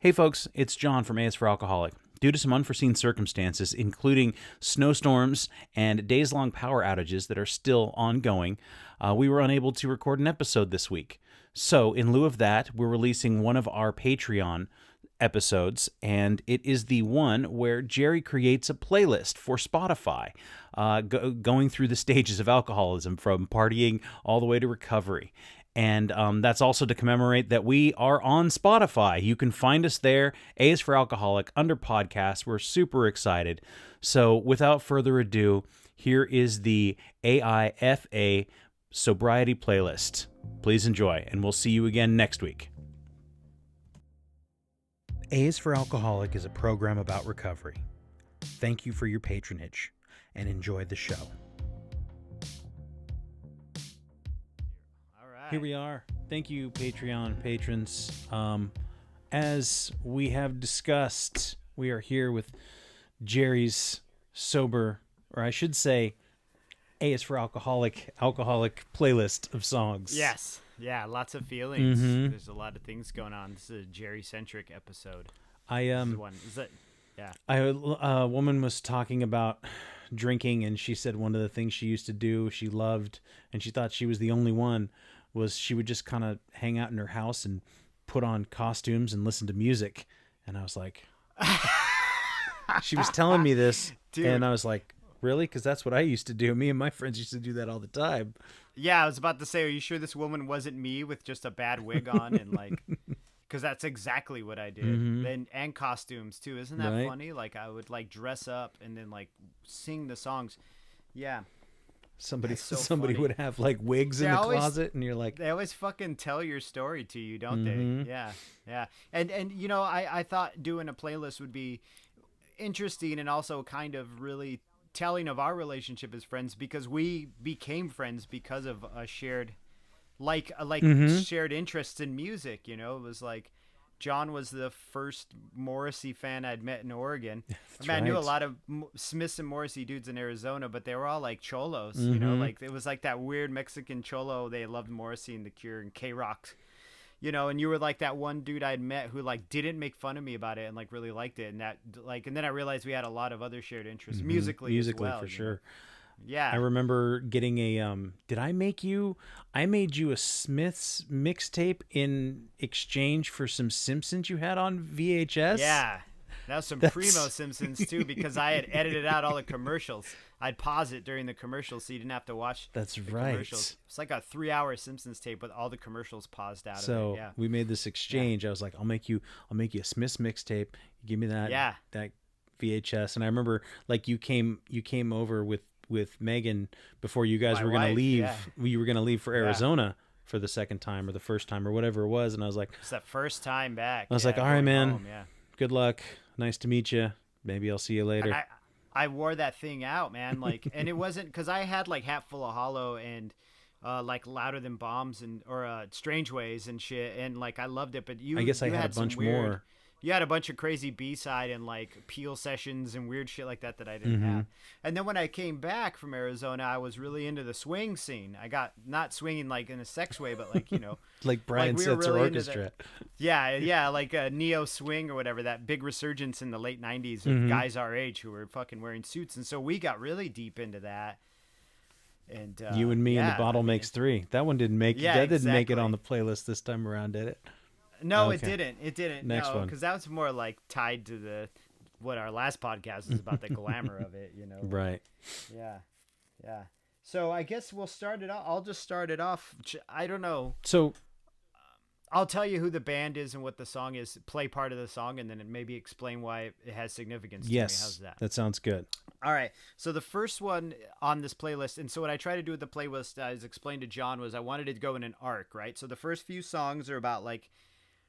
Hey folks, it's John from A is for Alcoholic. Due to some unforeseen circumstances, including snowstorms and days-long power outages that are still ongoing, we were unable to record an episode this week. So, in lieu of that, we're releasing one of our Patreon episodes, and it is the one where Jerry creates a playlist for Spotify, going through the stages of alcoholism from partying all the way to recovery. And that's also to commemorate that we are on Spotify. You can find us there, A is for Alcoholic, under podcasts. We're super excited. So without further ado, here is the AIFA Sobriety Playlist. Please enjoy, and we'll see you again next week. A is for Alcoholic is a program about recovery. Thank you for your patronage, and enjoy the show. Here we are. Thank you, Patreon patrons. As we have discussed, we are here with Jerry's sober, or I should say, A is for alcoholic playlist of songs. Yes. Yeah, lots of feelings. Mm-hmm. There's a lot of things going on. This is a Jerry-centric episode. A woman was talking about drinking, and she said one of the things she used to do, she loved, and she thought she was the only one, was she would just kind of hang out in her house and put on costumes and listen to music. And I was like, she was telling me this, dude. And I was like, really? Because that's what I used to do. Me and my friends used to do that all the time. Yeah, I was about to say, are you sure this woman wasn't me with just a bad wig on and like, because that's exactly what I did. Mm-hmm. And costumes too. Isn't that right? funny? Like I would like dress up and then like sing the songs. Yeah. Somebody funny. would have like wigs in the closet, and you're like, they always fucking tell your story to you, don't mm-hmm. they? Yeah. And you know, I thought doing a playlist would be interesting and also kind of really telling of our relationship as friends, because we became friends because of a shared mm-hmm. shared interests in music. You know, it was like John was the first Morrissey fan I'd met in Oregon. I knew a lot of Smiths and Morrissey dudes in Arizona, but they were all like cholos, mm-hmm. you know, like it was like that weird Mexican cholo. They loved Morrissey and The Cure and K-Rock, you know, and you were like that one dude I'd met who like didn't make fun of me about it and like really liked it. And that like, and then I realized we had a lot of other shared interests, mm-hmm. musically as well, for sure. Know? Yeah. I remember getting a, I made you a Smiths mixtape in exchange for some Simpsons you had on VHS. Yeah. That was some primo Simpsons too, because I had edited out all the commercials. I'd pause it during the commercials so you didn't have to watch That's the right. commercials. It's like a 3-hour Simpsons tape with all the commercials paused out so of it. Yeah. we made this exchange. I was like, I'll make you a Smiths mixtape. You give me that that VHS. And I remember like you came over with Megan before you guys were going to leave. Yeah. You were going to leave for Arizona for the second time or the first time or whatever it was. And I was like, it's that first time back. I was like, all right, man, home, good luck. Nice to meet you. Maybe I'll see you later. I wore that thing out, man. Like, and it wasn't because I had like Hatful of Hollow and like Louder Than Bombs and or Strange Ways and shit. And like, I loved it, but I guess I had a bunch more. You had a bunch of crazy B-side and like Peel sessions and weird shit like that I didn't mm-hmm. have. And then when I came back from Arizona, I was really into the swing scene. I got not swinging like in a sex way, but like, you know, like Brian Setzer Orchestra. Like a neo swing or whatever, that big resurgence in the late 90s of mm-hmm. guys our age who were fucking wearing suits. And so we got really deep into that. And you and me and the bottle makes three. That one didn't make didn't make it on the playlist this time around, did it? No, okay. It didn't. Next one, because that was more like tied to what our last podcast is about, the glamour of it, you know. Right. Yeah. So I guess we'll start it off. I'll just start it off. I don't know. So I'll tell you who the band is and what the song is, play part of the song, and then maybe explain why it has significance to me. How's that? That sounds good. All right. So the first one on this playlist, and so what I tried to do with the playlist, as explained to John, was I wanted it to go in an arc, right? So the first few songs are about like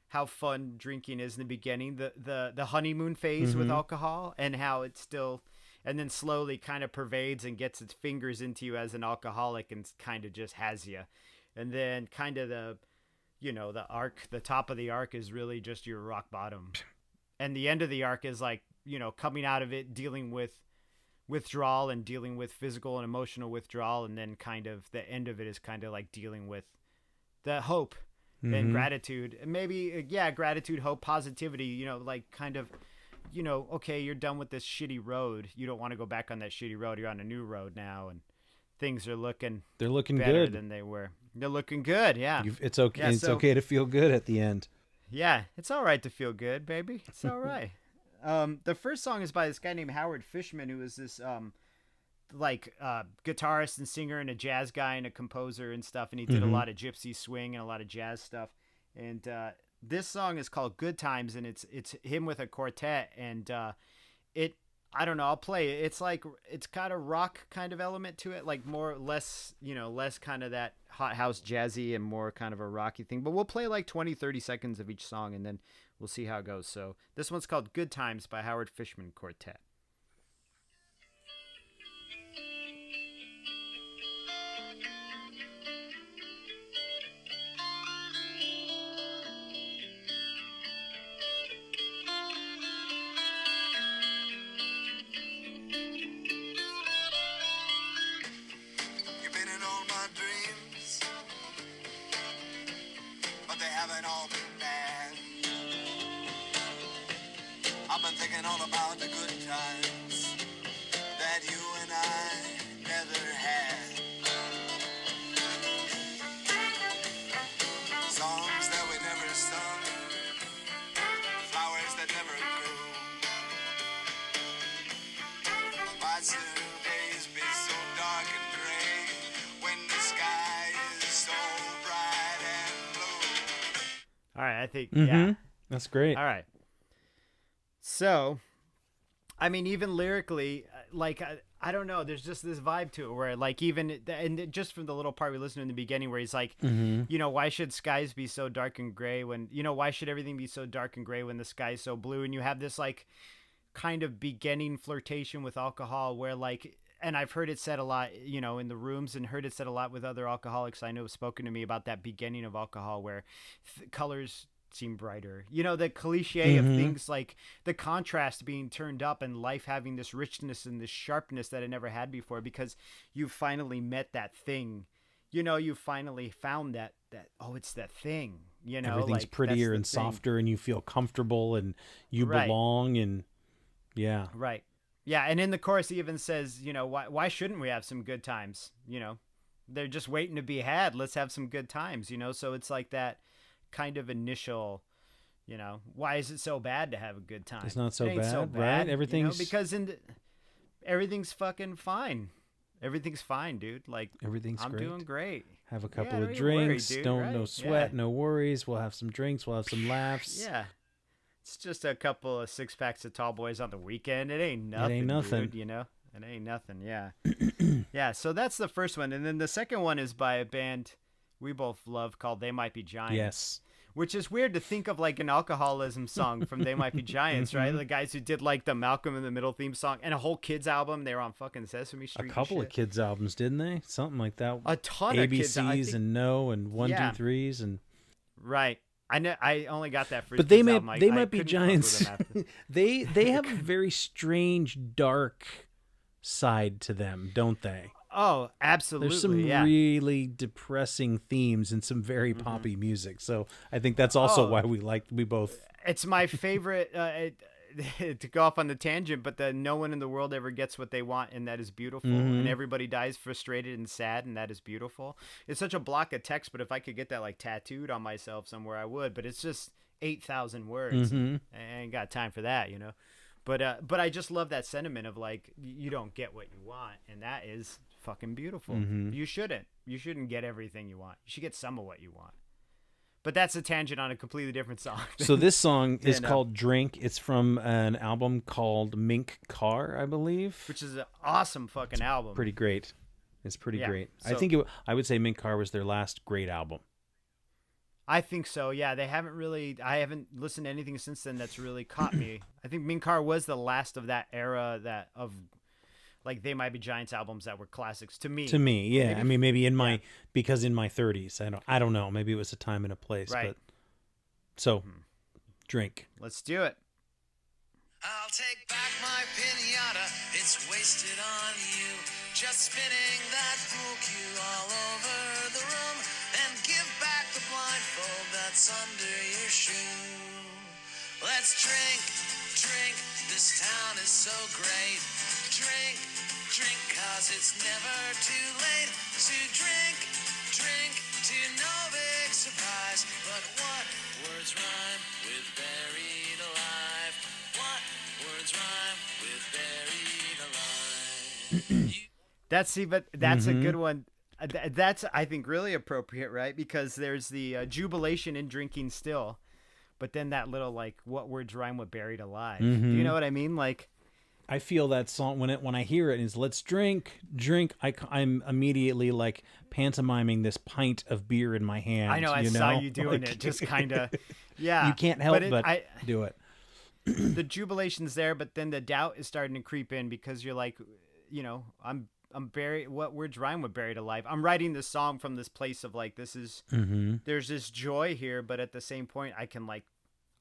how fun drinking is in the beginning, the honeymoon phase mm-hmm. with alcohol, and how it's still, and then slowly kind of pervades and gets its fingers into you as an alcoholic and kind of just has you. And then kind of the arc, the top of the arc is really just your rock bottom. And the end of the arc is like, you know, coming out of it, dealing with withdrawal and dealing with physical and emotional withdrawal. And then kind of the end of it is kind of like dealing with the hope and gratitude. And maybe, gratitude, hope, positivity, like kind of, okay, you're done with this shitty road. You don't want to go back on that shitty road. You're on a new road now, and things are looking They're looking better good than they were. They're looking good, yeah. It's okay. Yeah, It's okay to feel good at the end. Yeah, it's all right to feel good, baby. It's all right. The first song is by this guy named Howard Fishman, who is this guitarist and singer and a jazz guy and a composer and stuff, and he did a lot of gypsy swing and a lot of jazz stuff. And this song is called Good Times, and it's him with a quartet, and I don't know, I'll play it. It's like, it's got a rock kind of element to it, like less kind of that hot house jazzy and more kind of a rocky thing. But we'll play like 20-30 seconds of each song, and then we'll see how it goes. So this one's called Good Times by Howard Fishman Quartet. I've been thinking all about the good times that you and I never had. Songs that we never sung, flowers that never grew. Why should days be so dark and gray when the sky is so bright and blue? All right, I think, yeah. That's great. All right. So, I mean, even lyrically, like, I don't know, there's just this vibe to it where, like, even, and just from the little part we listened to in the beginning where he's like, why should skies be so dark and gray when, why should everything be so dark and gray when the sky's so blue? And you have this, like, kind of beginning flirtation with alcohol where, like, and I've heard it said a lot, in the rooms, and heard it said a lot with other alcoholics I know have spoken to me about that beginning of alcohol where colors seem brighter, the cliche of things, like the contrast being turned up and life having this richness and this sharpness that it never had before, because you finally met that thing, you finally found that it's that thing, everything's like, prettier and softer, and you feel comfortable and you belong, and right. Yeah, and in the chorus he even says, why shouldn't we have some good times? They're just waiting to be had. Let's have some good times, so it's like that kind of initial, why is it so bad to have a good time? It's not so bad, so right? Everything's because everything's fucking fine. Everything's fine, dude. Like, everything's I'm great. doing great. Have a couple don't of you worry, drinks. dude, Don't right? no sweat, Yeah. no worries. We'll have some drinks. We'll have some laughs. Yeah. It's just a couple of 6-packs of tall boys on the weekend. It ain't nothing. Dude, It ain't nothing. Yeah. Yeah. So that's the first one, and then the second one is by a band we both love called They Might Be Giants. Yes. Which is weird to think of like an alcoholism song from They Might Be Giants, right? The guys who did like the Malcolm in the Middle theme song and a whole kids album. They were on fucking Sesame Street. A couple of kids albums, didn't they? Something like that. A ton ABCs of kids. ABCs and No and 1, 2, 3s and. Right. I know. I only got that for. But they might be Giants. they have a very strange dark side to them, don't they? Oh, absolutely. There's some really depressing themes and some very poppy music. So I think that's also why we both. It's my favorite to go off on the tangent, but no one in the world ever gets what they want, and that is beautiful. And everybody dies frustrated and sad, and that is beautiful. It's such a block of text, but if I could get that like tattooed on myself somewhere, I would. But it's just 8,000 words. I ain't got time for that, But I just love that sentiment of like, you don't get what you want, and that is fucking beautiful. You shouldn't get everything you want. You should get some of what you want. But that's a tangent on a completely different song. So this song is called Drink. It's from an album called Mink Car, I believe, which is an awesome fucking album. Pretty great. It's pretty great. So, I would say Mink Car was their last great album. I think so. Yeah, I haven't listened to anything since then that's really caught me. I think Mink Car was the last of that era of like They Might Be Giants albums that were classics to me. Yeah. Maybe because in my 30s, I don't know. Maybe it was a time and a place. Right. But so, Drink. Let's do it. I'll take back my pinata. It's wasted on you. Just spinning that pool cue all over the room, and give back the blindfold that's under your shoe. Let's drink, drink, this town is so great. Drink, drink, cause it's never too late to drink, drink, to no big surprise. But what words rhyme with buried alive? What words rhyme with buried alive? That's a good one. That's, I think, really appropriate, right? Because there's the jubilation in drinking still, but then that little, like, what words rhyme with buried alive? Do you know what I mean? Like, I feel that song when I hear it is let's drink, drink. I'm immediately like pantomiming this pint of beer in my hand. I know, I saw you doing Like, it, just kind of, yeah. You can't help but I, do it. the jubilation's there, but then the doubt is starting to creep in because you're like, you know, I'm buried. What words rhyme with buried alive? I'm writing this song from this place of like, this is, there's this joy here, but at the same point, I can like,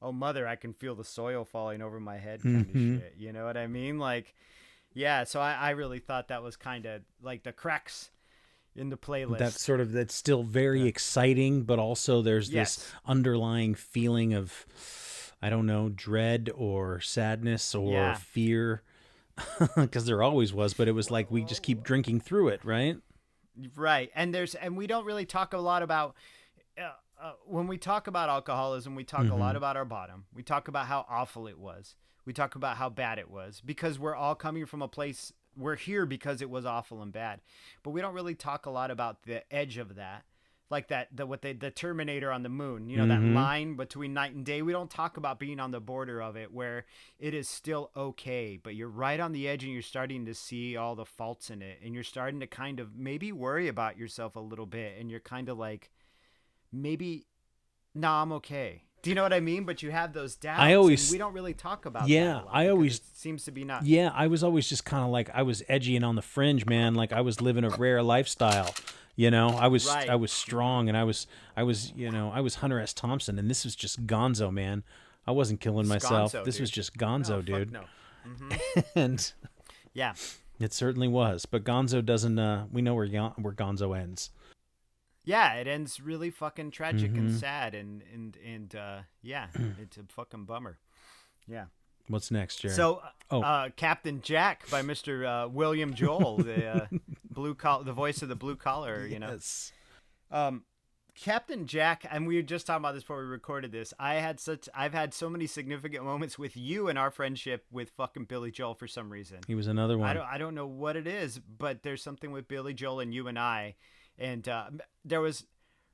oh mother, I can feel the soil falling over my head kind of shit. You know what I mean? Like, yeah. So I really thought that was kind of like the cracks in the playlist. That's still very exciting, but also there's this underlying feeling of, I don't know, dread or sadness or fear. Because there always was, but it was like we just keep drinking through it, right? Right. And we don't really talk a lot about when we talk about alcoholism, we talk a lot about our bottom. We talk about how awful it was. We talk about how bad it was because we're all coming from a place, we're here because it was awful and bad. But we don't really talk a lot about the edge of that. Like the Terminator on the moon, you know, that line between night and day. We don't talk about being on the border of it where it is still okay, but you're right on the edge and you're starting to see all the faults in it. And you're starting to kind of maybe worry about yourself a little bit. And you're kind of like, maybe, nah, I'm okay. Do you know what I mean? But you have those doubts. And we don't really talk about that a lot it seems to be not. Yeah, I was always just kind of like, I was edgy and on the fringe, man. Like I was living a rare lifestyle. You know, I was strong and I was Hunter S. Thompson, and this was just gonzo, man. I wasn't killing myself. Gonzo, this dude. was just gonzo, dude. No. And Yeah. it certainly was. But gonzo doesn't, we know where gonzo ends. Yeah, it ends really fucking tragic and sad and yeah, it's a fucking bummer. Yeah. What's next, Jerry? So, Captain Jack by Mr. William Joel, the the voice of the blue collar, you know. Yes. Captain Jack, and we were just talking about this before we recorded this. I've had so many significant moments with you in our friendship with fucking Billy Joel for some reason. He was another one. I don't know what it is, but there's something with Billy Joel and you and I. And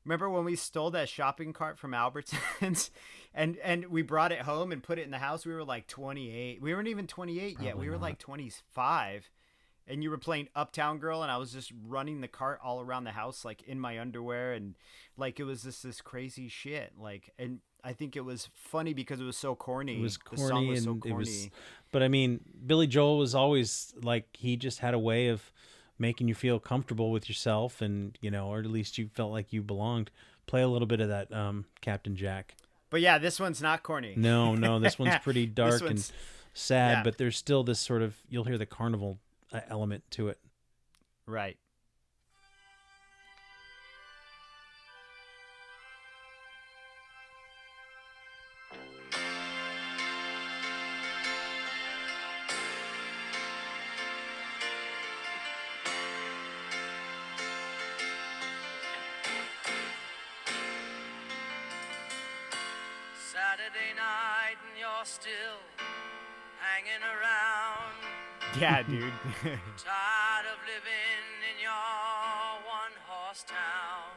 remember when we stole that shopping cart from Albertsons and we brought it home and put it in the house? We were like 28. We weren't even 28 yet. We were like 25. And you were playing Uptown Girl, and I was just running the cart all around the house, like in my underwear. And like, it was just this crazy shit. Like, and I think it was funny because it was so corny. It was corny, the song was and so corny. it was, but I mean, Billy Joel was always like, he just had a way of making you feel comfortable with yourself, and you know, or at least you felt like you belonged. Play a little bit of that, Captain Jack. But yeah, this one's not corny. No, this one's pretty dark and sad, yeah. but there's still this sort of, you'll hear the carnival element to it. Right. Saturday night and you're still hanging around. Yeah, dude. Tired of living in your one-horse town.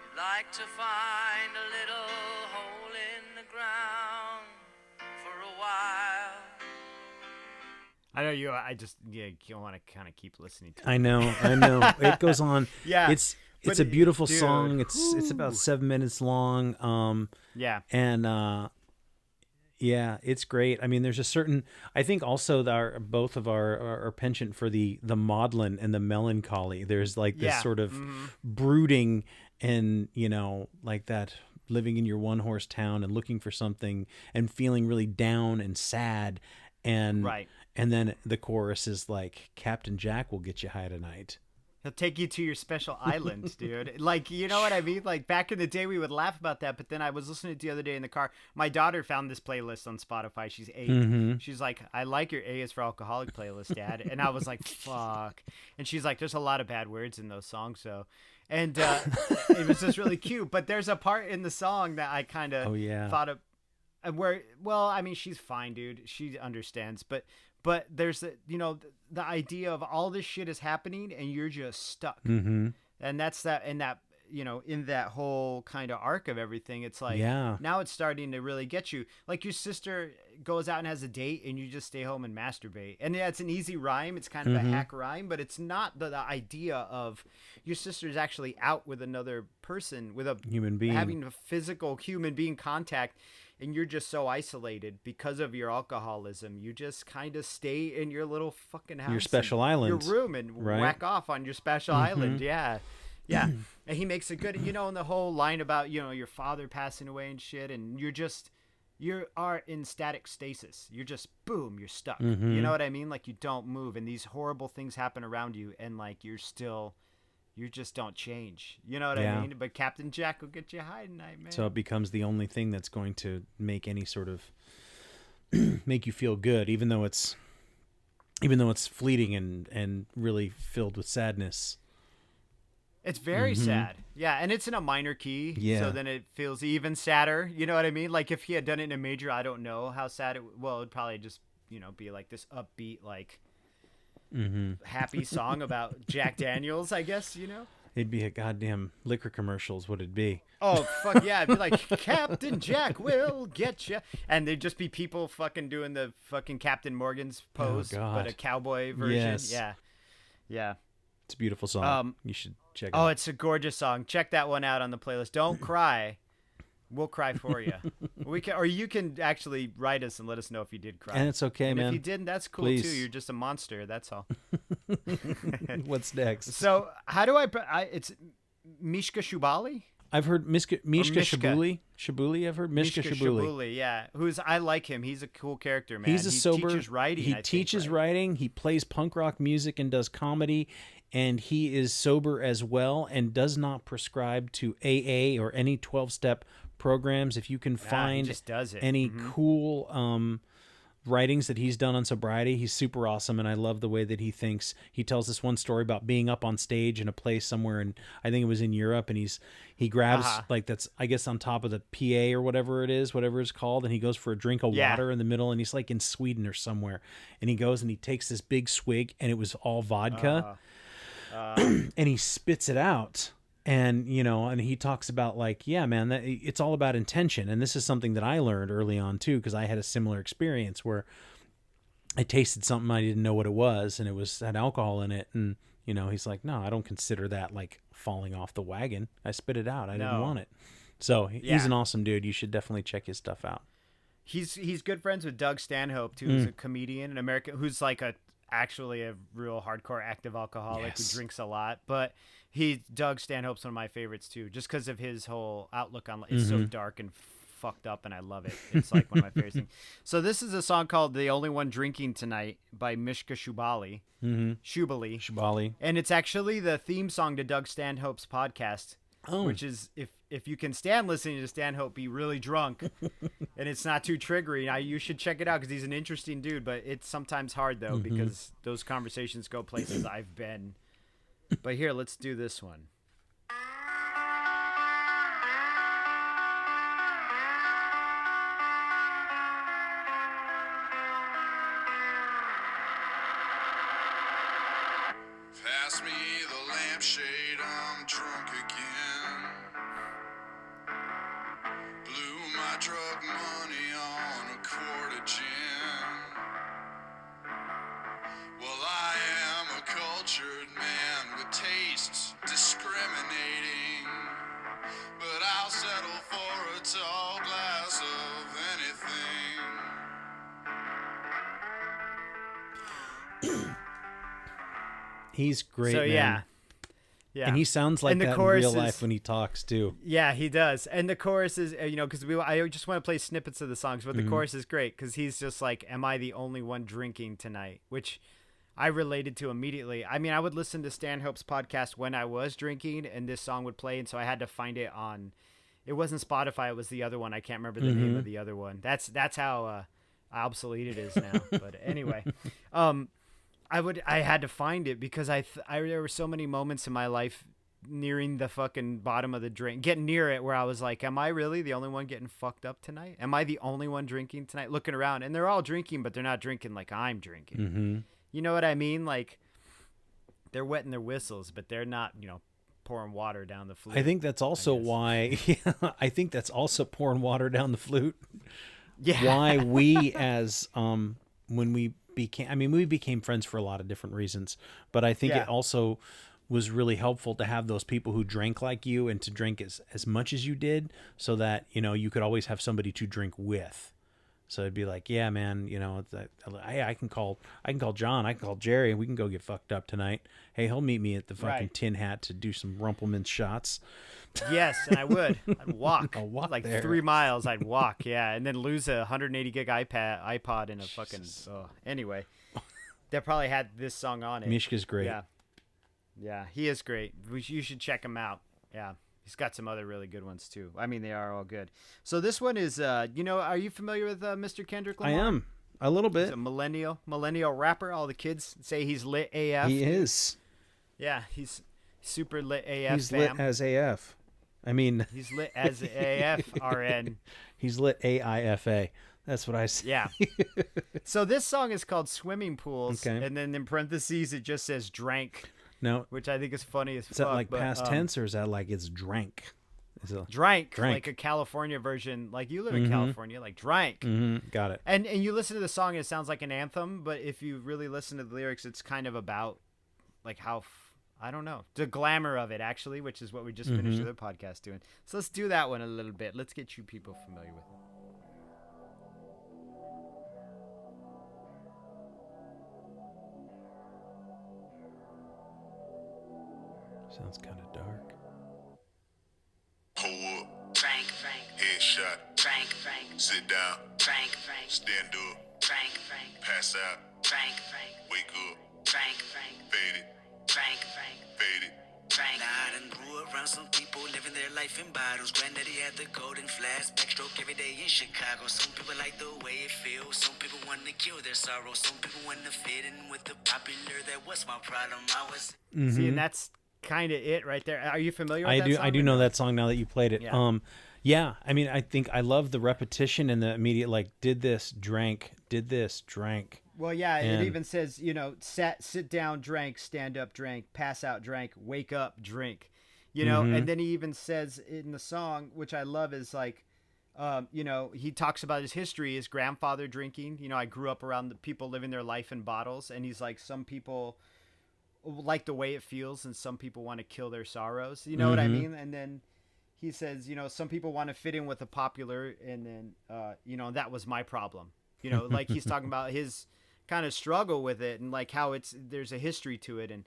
You like to find a little hole in the ground for a while. I know you. I just you want to kind of keep listening to it. I know. It goes on. Yeah, it's a beautiful dude, song. It's about 7 minutes long. Yeah. And yeah, it's great. I mean, there's a certain, I think also both of our penchant for the maudlin and the melancholy. There's like this sort of brooding and, you know, like that living in your one horse town and looking for something and feeling really down and sad. And, right. And then the chorus is like, Captain Jack will get you high tonight. He'll take you to your special island, dude. Like, you know what I mean? Like, back in the day, we would laugh about that, but then I was listening to it the other day in the car. My daughter found this playlist on Spotify. She's 8. Mm-hmm. She's like, I like your A is for Alcoholic playlist, Dad. And I was like, fuck. And she's like, there's a lot of bad words in those songs, so. And it was just really cute. But there's a part in the song that I kind of thought of where, well, I mean, she's fine, dude. She understands. But there's the idea of all this shit is happening and you're just stuck. Mm-hmm. And that's that. And that, in that whole kind of arc of everything, it's like, now it's starting to really get you. Like your sister goes out and has a date and you just stay home and masturbate. And yeah, it's an easy rhyme. It's kind of a hack rhyme, but it's not the idea of your sister is actually out with another person, with a human being, having a physical human being contact. And you're just so isolated because of your alcoholism. You just kind of stay in your little fucking house, your special island, your room, and whack off on your special island. Yeah. Yeah. And he makes a good, in the whole line about, your father passing away and shit. And you are in static stasis. You're just, boom, you're stuck. Mm-hmm. You know what I mean? Like you don't move and these horrible things happen around you. And like, you just don't change. You know what I mean? But Captain Jack will get you high tonight, man. So it becomes the only thing that's going to make any sort of make you feel good, even though it's fleeting and really filled with sadness. It's very sad. Yeah, and it's in a minor key. Yeah. So then it feels even sadder. You know what I mean? Like if he had done it in a major, I don't know how sad it would probably just, be like this upbeat, like happy song about Jack Daniels, I guess, It'd be a goddamn liquor commercials, would it be? Oh, fuck yeah. It'd be like, Captain Jack will get you. And there'd just be people fucking doing the fucking Captain Morgan's pose, but a cowboy version. Yes. Yeah. Yeah. It's a beautiful song. You should check it out. Oh, it's a gorgeous song. Check that one out on the playlist. Don't cry. We'll cry for you. Or you can actually write us and let us know if you did cry. And it's okay, man. If you didn't, that's cool Please. too. You're just a monster. That's all. What's next? So how do I it's Mishka Shubaly? I've heard Mishka Shabuli. Shabuli, I've heard Mishka Shabuli. Yeah. I like him. He's a cool character, man. He's he teaches writing. He teaches writing. He plays punk rock music and does comedy. And he is sober as well and does not prescribe to AA or any 12-step programs. If you can find just does it. any cool writings that he's done on sobriety, he's super awesome, and I love the way that he thinks. He tells this one story about being up on stage in a place somewhere, and I think it was in Europe, and he grabs like that's I guess on top of the PA or whatever it's called, and he goes for a drink of water in the middle, and he's like in Sweden or somewhere, and he goes and he takes this big swig, and it was all vodka, and he spits it out. And, and he talks about like, yeah, man, that it's all about intention. And this is something that I learned early on too, because I had a similar experience where I tasted something I didn't know what it was, and had alcohol in it. And, he's like, no, I don't consider that like falling off the wagon. I spit it out. I didn't want it. So he's an awesome dude. You should definitely check his stuff out. He's good friends with Doug Stanhope too, who's a comedian, an American, who's like actually a real hardcore active alcoholic who drinks a lot. But Doug Stanhope's one of my favorites too, just because of his whole outlook on it's so dark and fucked up, and I love it. It's like one of my favorite things. So this is a song called "The Only One Drinking Tonight" by Mishka Shubaly. Shubaly. And it's actually the theme song to Doug Stanhope's podcast, which is if you can stand listening to Stanhope be really drunk and it's not too triggering, you should check it out because he's an interesting dude. But it's sometimes hard though because those conversations go places I've been. But here, let's do this one. Pass me the lampshade, I'm drunk again. Blew my drug money on a quart of gin. Well, I am a cultured man with tastes discriminating, but I'll settle for a tall glass of anything. He's great, so, man. Yeah. And he sounds like that in real life when he talks too. Yeah, he does. And the chorus is, because I just want to play snippets of the songs, but the chorus is great because he's just like, "Am I the only one drinking tonight?" Which I related to immediately. I mean, I would listen to Stanhope's podcast when I was drinking, and this song would play, and so I had to find it on. It wasn't Spotify; it was the other one. I can't remember the name of the other one. That's how obsolete it is now. But anyway, I had to find it because there were so many moments in my life nearing the fucking bottom of the drink, getting near it, where I was like, am I really the only one getting fucked up tonight? Am I the only one drinking tonight? Looking around, and they're all drinking, but they're not drinking like I'm drinking. Mm-hmm. You know what I mean? Like, they're wetting their whistles, but they're not, pouring water down the flute. I think that's also why. I think that's also pouring water down the flute. Yeah. Why we as when we became friends for a lot of different reasons, but I think it also was really helpful to have those people who drank like you and to drink as much as you did, so that you could always have somebody to drink with. So it'd be like, yeah, man, I can call John, I can call Jerry, and we can go get fucked up tonight. Hey, he'll meet me at the fucking Tin Hat to do some Rumpelman shots. Yes, and I would. I'd walk. I'll walk like there. 3 miles. I'd walk, yeah, and then lose a 180 gig iPod in a fucking. Anyway, that probably had this song on it. Mishka's great. Yeah, he is great. You should check him out. Yeah. He's got some other really good ones too. I mean, they are all good. So this one is, are you familiar with Mr. Kendrick Lamar? I am a little bit. He's a millennial rapper. All the kids say he's lit AF. He is. Yeah, he's super lit AF. He's lit as AF. I mean, he's lit as AF. RN. He's lit AIFA. That's what I say. Yeah. So this song is called Swimming Pools, Okay. and then in parentheses it just says drank. No, which I think is funny as fuck. is that like but, past tense, or is that like it's drank? Is it drank, Drank. like a California version, like you live in California, like drank. Got it. And you listen to the song, it sounds like an anthem, but if you really listen to the lyrics, it's kind of about like how I don't know, the glamour of it actually, which is what we just finished the other podcast doing. So let's do that one a little bit. Let's get you people familiar with it. Sounds kind of dark. Pull up, Frank, headshot, Frank, sit down, Frank, stand up, Frank, pass out, Frank, wake up, Frank, fade it, Frank, fade it. Frank. Nah, I done grew around some people living their life in bottles. Granddaddy had the golden flask, backstroke every day in Chicago. Some people like the way it feels. Some people want to kill their sorrow. Some people want to fit in with the popular. That was my problem. I was. See, and that's kind of it right there. Are you familiar with I that do. song I do or know no? that song now that you played it. Yeah. Yeah. I mean, I think I love the repetition and the immediate like, did this, drank, did this, drank. Well, yeah, And- it even says, sit down, drank, stand up, drank, pass out, drank, wake up, drink. And then he even says in the song, which I love, is like, he talks about his history, his grandfather drinking. I grew up around the people living their life in bottles, and he's like, some people like the way it feels, and some people want to kill their sorrows. You know what I mean? And then he says, some people want to fit in with the popular, and then, that was my problem. Like he's talking about his kind of struggle with it, and like how there's a history to it, and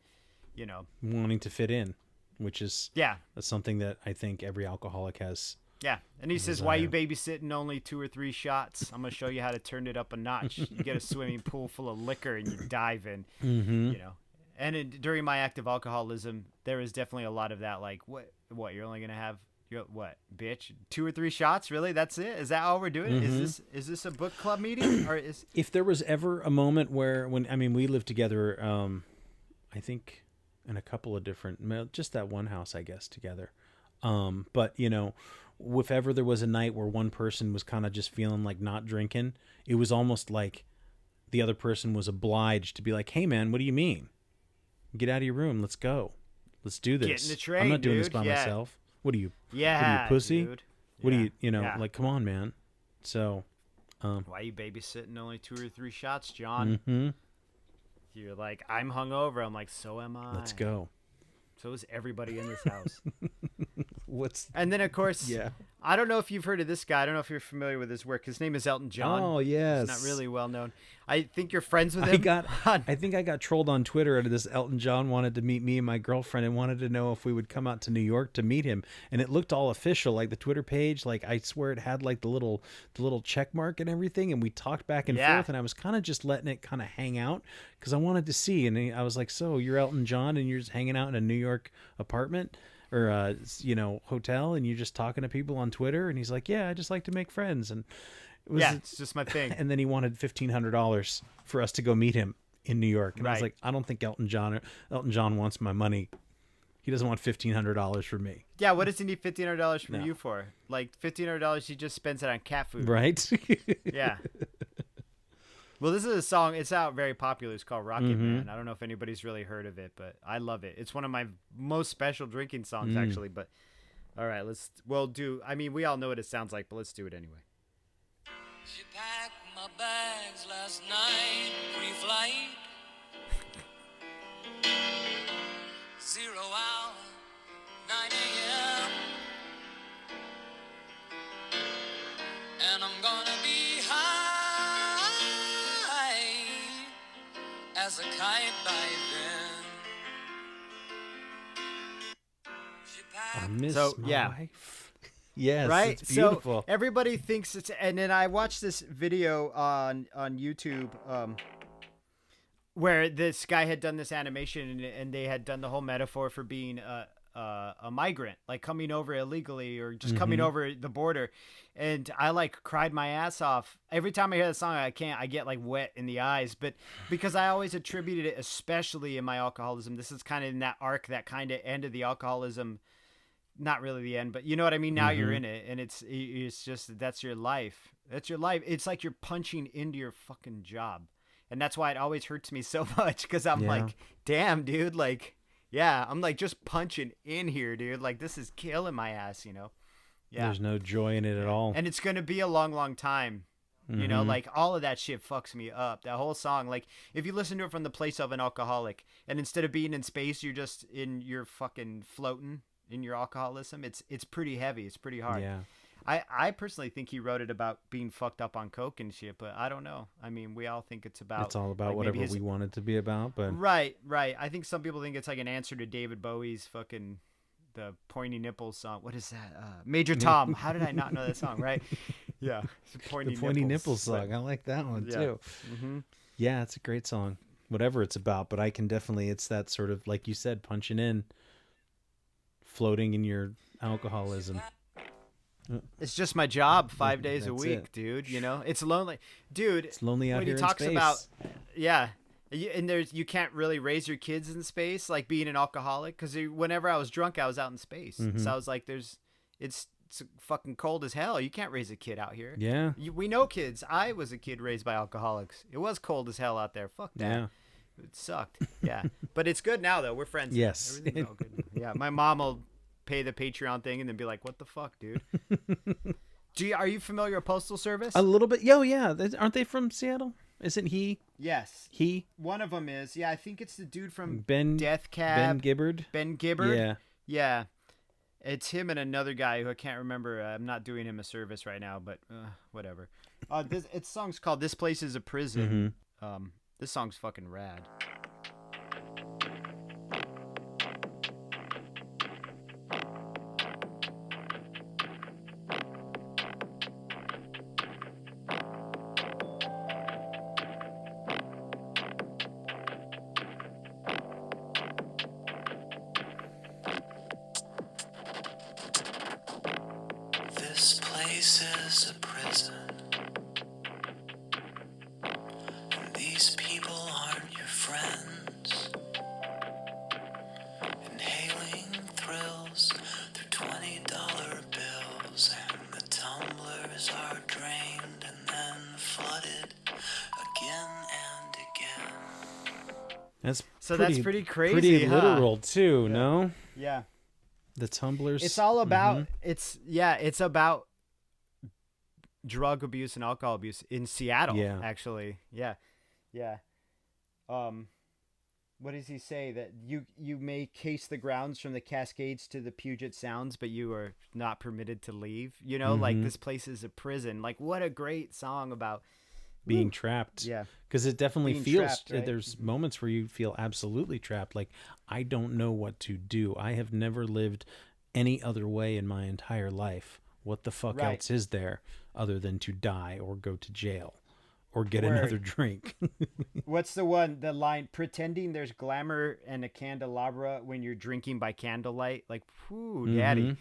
Wanting to fit in, which is yeah. that's something that I think every alcoholic has. Yeah, and he says, "Why you babysitting only 2 or 3 shots? I'm gonna show you how to turn it up a notch. You get a swimming pool full of liquor and you dive in, And during my active alcoholism, there is definitely a lot of that. Like, what? You're only gonna have what, bitch? 2 or 3 shots? Really? That's it? Is that all we're doing? Is this a book club meeting, or is? If there was ever a moment we lived together, I think in a couple of different, just that one house, I guess, together. But if ever there was a night where one person was kind of just feeling like not drinking, it was almost like the other person was obliged to be like, "Hey, man, what do you mean? Get out of your room. Let's go. Let's do this. Get in the train, I'm not doing this dude. by Yeah. myself. What are you? Yeah, What are you, pussy? dude. What Yeah. do you? Yeah. Like, come on, man." So, Why you babysitting only 2 or 3 shots, John? mhm. You're like, I'm hungover. I'm like, so am I. Let's go. So is everybody in this house. What's And then, of course, yeah? I don't know if you've heard of this guy. I don't know if you're familiar with his work. His name is Elton John. Oh yes, He's not really well known. I think you're friends with I him. got. I think I got trolled on Twitter. And this Elton John wanted to meet me and my girlfriend, and wanted to know if we would come out to New York to meet him. And it looked all official, like the Twitter page. Like I swear it had like the little check mark and everything. And we talked back and Yeah. forth. And I was kind of just letting it kind of hang out because I wanted to see. And I was like, "So you're Elton John, and you're just hanging out in a New York apartment?" Or hotel, and you're just talking to people on Twitter. And he's like, "Yeah, I just like to make friends." And it was, Yeah, it's just my thing. and then he wanted $1,500 for us to go meet him in New York. And I was Right. like, I don't think Elton John wants my money. He doesn't want $1,500 for me, Yeah, what does he need $1,500 from you for? Like $1,500, he just spends it on cat food. right? Yeah. Well, this is a song. It's out very popular. It's called Rocket Mm-hmm. Man. I don't know if anybody's really heard of it, but I love it. It's one of my most special drinking songs, Mm. actually. But all right, I mean, we all know what it sounds like, but let's do it anyway. She packed my bags last night, pre-flight. 0 hour, 9 a.m. And I'm gonna be high as a kite by then. She I packed miss So, my yeah. wife. Yes, Right? it's beautiful. So everybody thinks it's, and then I watched this video on YouTube where this guy had done this animation, and they had done the whole metaphor for being a migrant, like coming over illegally or just coming over the border. And I like cried my ass off every time I hear the song. I get like wet in the eyes, but because I always attributed it, especially in my alcoholism, this is kind of in that arc, that kind of end of the alcoholism. Not really the end, but you know what I mean? Now you're in it, and it's just, that's your life. That's your life. It's like you're punching into your fucking job. And that's why it always hurts me so much, because I'm Yeah. like, damn, dude, like, yeah, I'm like just punching in here, dude. Like, this is killing my ass, you know? Yeah. There's no joy in it at all. And it's going to be a long, long time. You know, like all of that shit fucks me up. That whole song, like if you listen to it from the place of an alcoholic, and instead of being in space, you're just you're fucking floating in your alcoholism. It's pretty heavy. It's pretty hard. Yeah. I personally think he wrote it about being fucked up on coke and shit, but I don't know. I mean, we all think it's about. It's all about like, maybe whatever we want it to be about, but Right. I think some people think it's like an answer to David Bowie's fucking the Pointy Nipples song. What is that? Major Tom. How did I not know that song? Right? Yeah. It's the Pointy Nipples song. I like that one Yeah. too. Yeah, it's a great song. Whatever it's about, but I can definitely, it's that sort of, like you said, punching in, floating in your alcoholism. It's just my job 5 days a That's week, it. dude. You know, it's lonely, dude. It's lonely out when here he in talks space. about, yeah, and you can't really raise your kids in space, like being an alcoholic, because whenever I was drunk, I was out in space. Mm-hmm. So I was like, it's fucking cold as hell. You can't raise a kid out here. Yeah. We know kids. I was a kid raised by alcoholics. It was cold as hell out there. Fuck that. Yeah. It sucked. Yeah, but it's good now though. We're friends. now. Yes. Everything's all good. Yeah, my mom will pay the Patreon thing and then be like, "What the fuck, dude?" Are you familiar with Postal Service? A little bit. Yo, yeah. Aren't they from Seattle? Isn't he? Yes. He? One of them is. Yeah, I think it's the dude from Ben Death Cab. Ben Gibbard? Ben Gibbard. Yeah. Yeah. It's him and another guy who I can't remember. I'm not doing him a service right now, but whatever. This song's called "This Place Is a Prison." This song's fucking rad. This place is a prison. And these people aren't your friends. Inhaling thrills through $20 bills, and the tumblers are drained and then flooded again and again. That's That's pretty crazy, Pretty huh? literal too, no? Yeah. The tumblers. It's all about it's about drug abuse and alcohol abuse in Seattle. Yeah. Actually, yeah. what does he say, that you may case the grounds from the Cascades to the Puget Sounds, but you are not permitted to leave. You know, like this place is a prison. Like, what a great song about being trapped. Yeah. Because it definitely Being feels, trapped, right? there's moments where you feel absolutely trapped. Like, I don't know what to do. I have never lived any other way in my entire life. What the fuck Right. else is there other than to die or go to jail or get Word. another drink? What's the line, pretending there's glamour and a candelabra when you're drinking by candlelight? Like, whoo, daddy.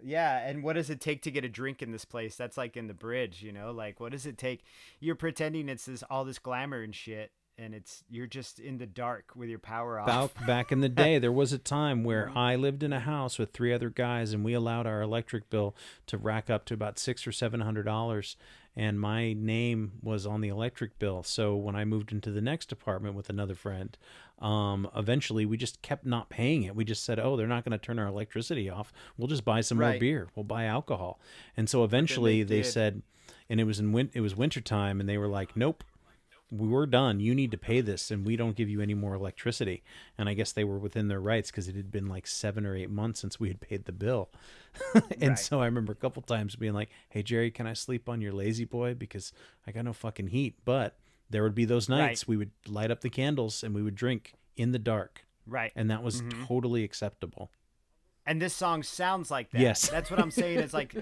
Yeah, and what does it take to get a drink in this place? That's like in the bridge, you know? Like, what does it take? You're pretending it's all this glamour and shit, and you're just in the dark with your power off. Back in the day, there was a time where I lived in a house with 3 other guys, and we allowed our electric bill to rack up to about $600 or $700, and my name was on the electric bill. So when I moved into the next apartment with another friend, eventually we just kept not paying it. We just said, "Oh, they're not going to turn our electricity off. We'll just buy some more Right. beer. We'll buy alcohol." And so eventually they did. said, and it was wintertime, and they were like, "Nope. We're done. You need to pay this, and we don't give you any more electricity." And I guess they were within their rights because it had been like 7 or 8 months since we had paid the bill. And Right. so I remember a couple times being like, "Hey, Jerry, can I sleep on your lazy boy? Because I got no fucking heat." But there would be those nights Right. we would light up the candles and we would drink in the dark. Right. And that was totally acceptable. And this song sounds like that. Yes. That's what I'm saying. It's like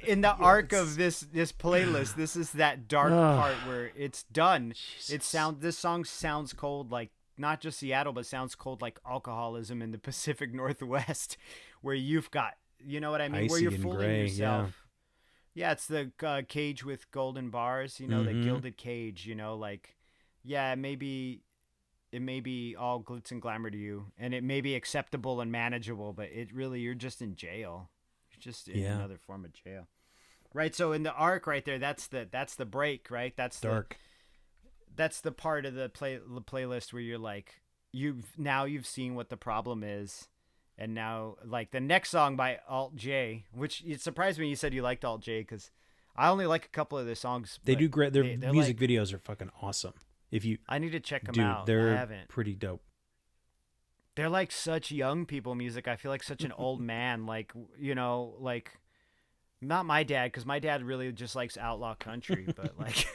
in the arc of this playlist, this is that dark part where it's done. This song sounds cold, like not just Seattle, but sounds cold like alcoholism in the Pacific Northwest, where you've got, you know what I mean, where Icy you're and fooling gray, yourself. Yeah, it's the cage with golden bars, you know, the gilded cage, you know, like, yeah, maybe it may be all glitz and glamour to you, and it may be acceptable and manageable, but you're just in jail. You're just in Yeah. another form of jail. Right. So in the arc right there, that's the break, right? That's Dark. that's the part of the playlist where you're like, you've seen what the problem is. And now, like, the next song by Alt J, which it surprised me you said you liked Alt J, because I only like a couple of their songs. They but do great. Their they're music like- videos are fucking awesome. If you I need to check them do, out. I they're haven't. pretty dope. They're like such young people music. I feel like such an old man, like, you know, like, not my dad, because my dad really just likes outlaw country, but like,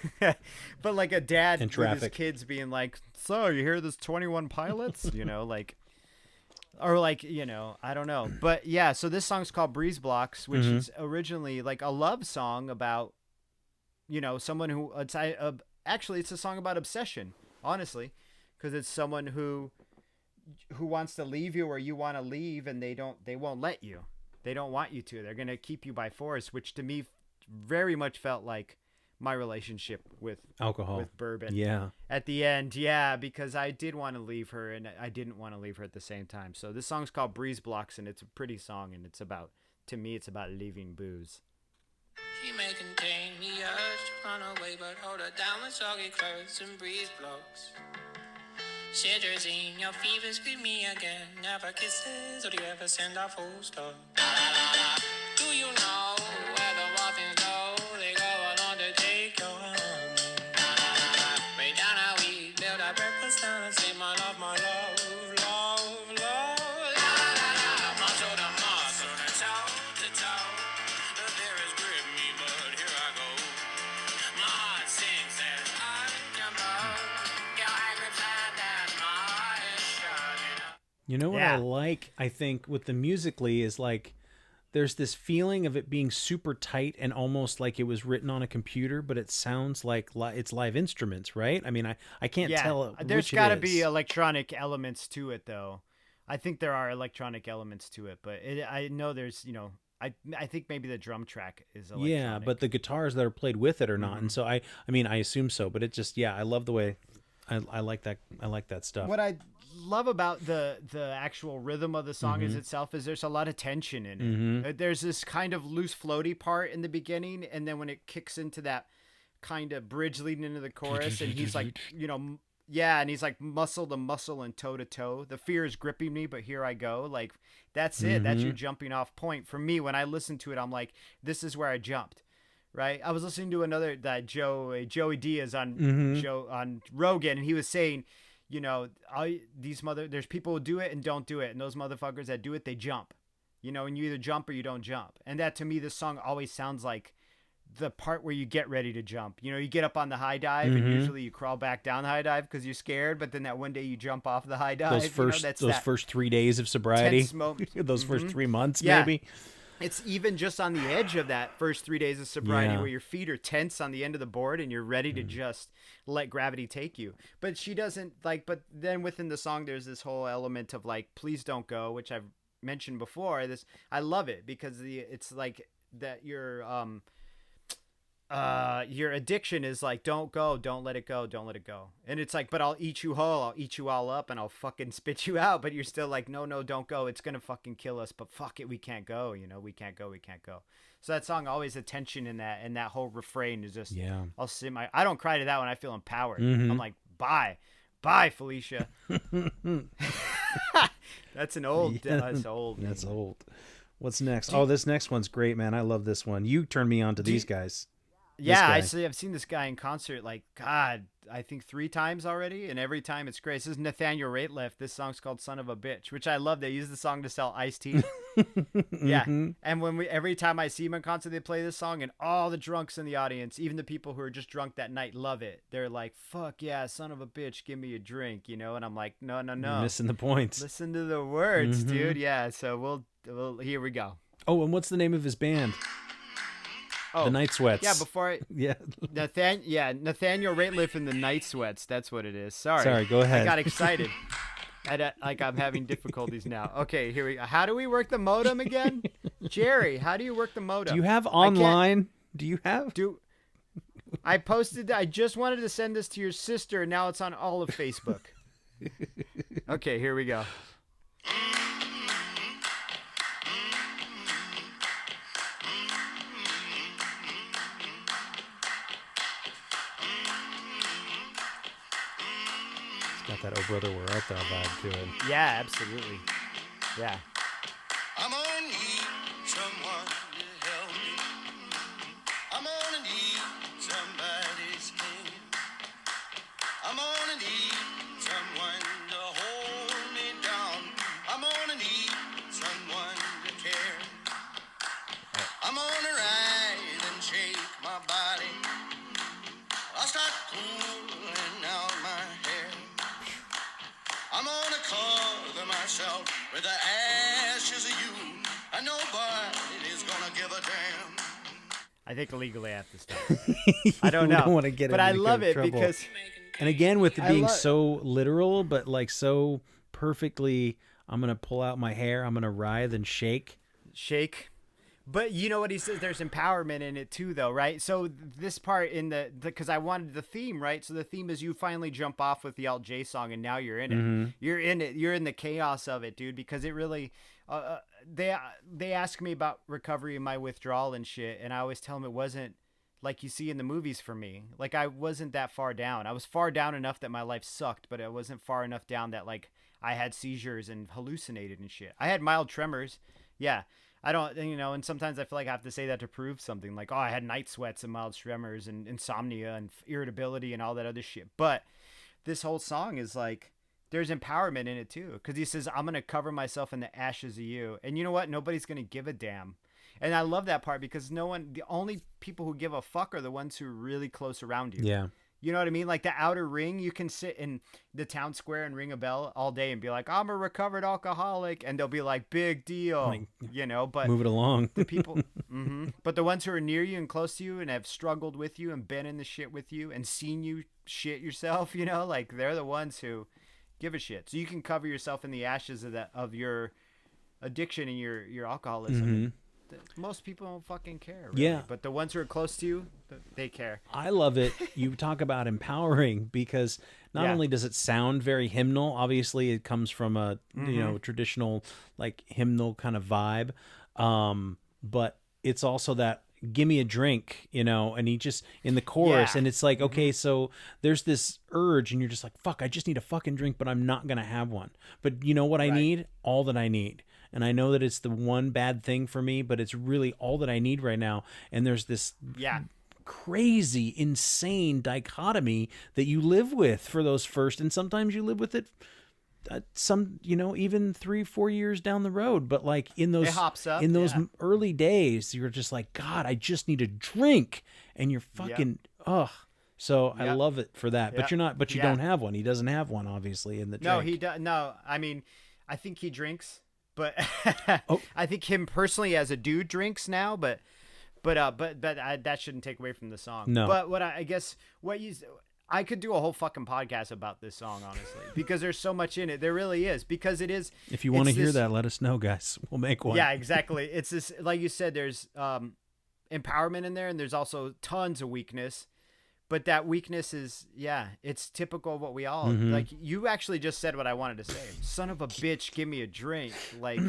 but like a dad And with his Traffic. kids being like, "So you hear this 21 Pilots?" You know, like, or like, you know, I don't know, but yeah. So this song's called Breeze Blocks, which is originally like a love song about, you know, someone who actually it's a song about obsession, honestly, because it's someone who wants to leave you or you want to leave, and they won't let you. They don't want you to. They're going to keep you by force, which to me very much felt like my relationship with Alcohol. with bourbon. Yeah. At the end, yeah, because I did want to leave her and I didn't want to leave her at the same time. So this song's called Breeze Blocks, and it's a pretty song, and it's about, to me, it's about leaving booze. She may contain the urge to run away, but hold her down with soggy clothes and breeze blocks. Cetirizine, your fevers greet me again. Never kisses, or do you ever send a full stop? Do you know where the muffins go? They go along to take your home. Way down how we build our breakfast down and say, my love, love, love. La la la la, muscle to muscle, to toe to toe. The fear has gripped me, but here I go. My heart sings as I jump. Your hand inside that my heart is shutting up. You know what Yeah. I like, I think, with the musically is like there's this feeling of it being super tight and almost like it was written on a computer, but it sounds like it's live instruments, right? I mean, I can't Yeah, tell there's which got to it be is. electronic elements to it, though. I think there are electronic elements to it, but I know there's, you know, I think maybe the drum track is electronic. Yeah, but the guitars that are played with it are not. Mm-hmm. And so I mean, I assume so, but it just, yeah, I love the way I like that. I like that stuff. What I love about the actual rhythm of the song is itself is there's a lot of tension in it. There's this kind of loose floaty part in the beginning, and then when it kicks into that kind of bridge leading into the chorus, and he's like, you know, yeah, and he's like muscle to muscle and toe to toe. The fear is gripping me, but here I go. Like, that's it. That's your jumping off point. For me, when I listen to it, I'm like, this is where I jumped. Right. I was listening to another that Joey Diaz on on Rogan, and he was saying, you know, there's people who do it and don't do it, and those motherfuckers that do it, they jump, you know, and you either jump or you don't jump. And that, to me, this song always sounds like the part where you get ready to jump. You know, you get up on the high dive, and usually you crawl back down the high dive because you're scared, but then that one day you jump off the high dive. Those first 3 days of sobriety, those first 3 months, maybe. It's even just on the edge of that first 3 days of sobriety Yeah. where your feet are tense on the end of the board and you're ready to just let gravity take you. But she doesn't but then within the song, there's this whole element of like, please don't go, which I've mentioned before. I love it because it's like that your addiction is like, don't go, don't let it go, don't let it go. And it's like, but I'll eat you whole, I'll eat you all up, and I'll fucking spit you out. But you're still like, no, don't go. It's gonna fucking kill us. But fuck it, we can't go. You know, we can't go. So that song always a tension in that, and that whole refrain is just, I'll sit I don't cry to that when I feel empowered. I'm like, bye, Felicia. That's an old. That's old. That's old. What's next? Oh, this next one's great, man. I love this one. You turned me on to these guys. Yeah, I've seen this guy in concert, like, God, I think 3 times already, and every time it's great. This is Nathaniel Rateliff. This song's called Son of a Bitch, which I love. They use the song to sell iced tea. Yeah, and every time I see him in concert, they play this song, and all the drunks in the audience, even the people who are just drunk that night, love it. They're like, fuck yeah, son of a bitch, give me a drink, you know? And I'm like, no. You're missing the points. Listen to the words, dude. Yeah, so we'll here we go. Oh, and what's the name of his band? Oh, the Night Sweats. Yeah, before I... Yeah. Nathaniel Rateliff and the Night Sweats. That's what it is. Sorry, go ahead. I got excited. Like I'm having difficulties now. Okay, here we go. How do we work the modem again? Jerry, how do you work the modem? Do you have online? Do you have? I posted... I just wanted to send this to your sister, and now it's on all of Facebook. Okay, here we go. Got that "Oh Brother, We're Out Thou" vibe to it. Yeah, absolutely. Yeah. I'm gonna need someone to help me. I'm gonna need somebody's hand. I'm gonna need someone to hold me down. I'm gonna need someone to care. I'm gonna ride and shake my body. I'll start pulling out my hair. I'm gonna cover myself with the ashes of you, and nobody is gonna give a damn. I think legally I have to stop. I don't know. Don't want to get but in I any love kind of it trouble. because... And again, with it being love- so literal, but like so perfectly, I'm going to pull out my hair, I'm going to writhe and shake. But you know what he says? There's empowerment in it too, though, right? So this part in because I wanted the theme, right? So the theme is you finally jump off with the Alt J song, and now you're in it. You're in it. You're in the chaos of it, dude. Because it really, they ask me about recovery and my withdrawal and shit, and I always tell them it wasn't like you see in the movies for me. Like I wasn't that far down. I was far down enough that my life sucked, but I wasn't far enough down that like I had seizures and hallucinated and shit. I had mild tremors. Yeah. I don't, and sometimes I feel like I have to say that to prove something. Like, oh, I had night sweats and mild tremors and insomnia and irritability and all that other shit. But this whole song is like, there's empowerment in it too. Because he says, I'm going to cover myself in the ashes of you. And you know what? Nobody's going to give a damn. And I love that part because the only people who give a fuck are the ones who are really close around you. Yeah. You know what I mean? Like the outer ring, you can sit in the town square and ring a bell all day and be like, I'm a recovered alcoholic. And they'll be like, big deal, but move it along. the people, but the ones who are near you and close to you and have struggled with you and been in the shit with you and seen you shit yourself, like they're the ones who give a shit. So you can cover yourself in the ashes of your addiction and your alcoholism. Most people don't fucking care. Really. Yeah. But the ones who are close to you, they care. I love it. You talk about empowering because not only does it sound very hymnal, obviously it comes from a traditional like hymnal kind of vibe, but it's also that give me a drink, and he just in the chorus and it's like, okay, so there's this urge and you're just like, fuck, I just need a fucking drink, but I'm not going to have one. But you know what I need? All that I need. And I know that it's the one bad thing for me, but it's really all that I need right now. And there's this crazy, insane dichotomy that you live with for those first, and sometimes you live with it some, even 3-4 years down the road. But like in those, It hops up, in those yeah. early days, you're just like, God, I just need a drink, and you're fucking, ugh. So I Yep. love it for that. But Yep. you Yeah. don't have one. He doesn't have one, obviously, in the No, drink. he does. No, I mean, I think he drinks, but Oh. I think him personally as a dude drinks now. But that shouldn't take away from the song. No. But I guess I could do a whole fucking podcast about this song, honestly, because there's so much in it. There really is, because it is. If you want to it's hear this- that, let us know, guys. We'll make one. Yeah, exactly. It's this, like you said, there's empowerment in there, and there's also tons of weakness. But that weakness is, it's typical of what we all like. You actually just said what I wanted to say. Son of a bitch, give me a drink. Like,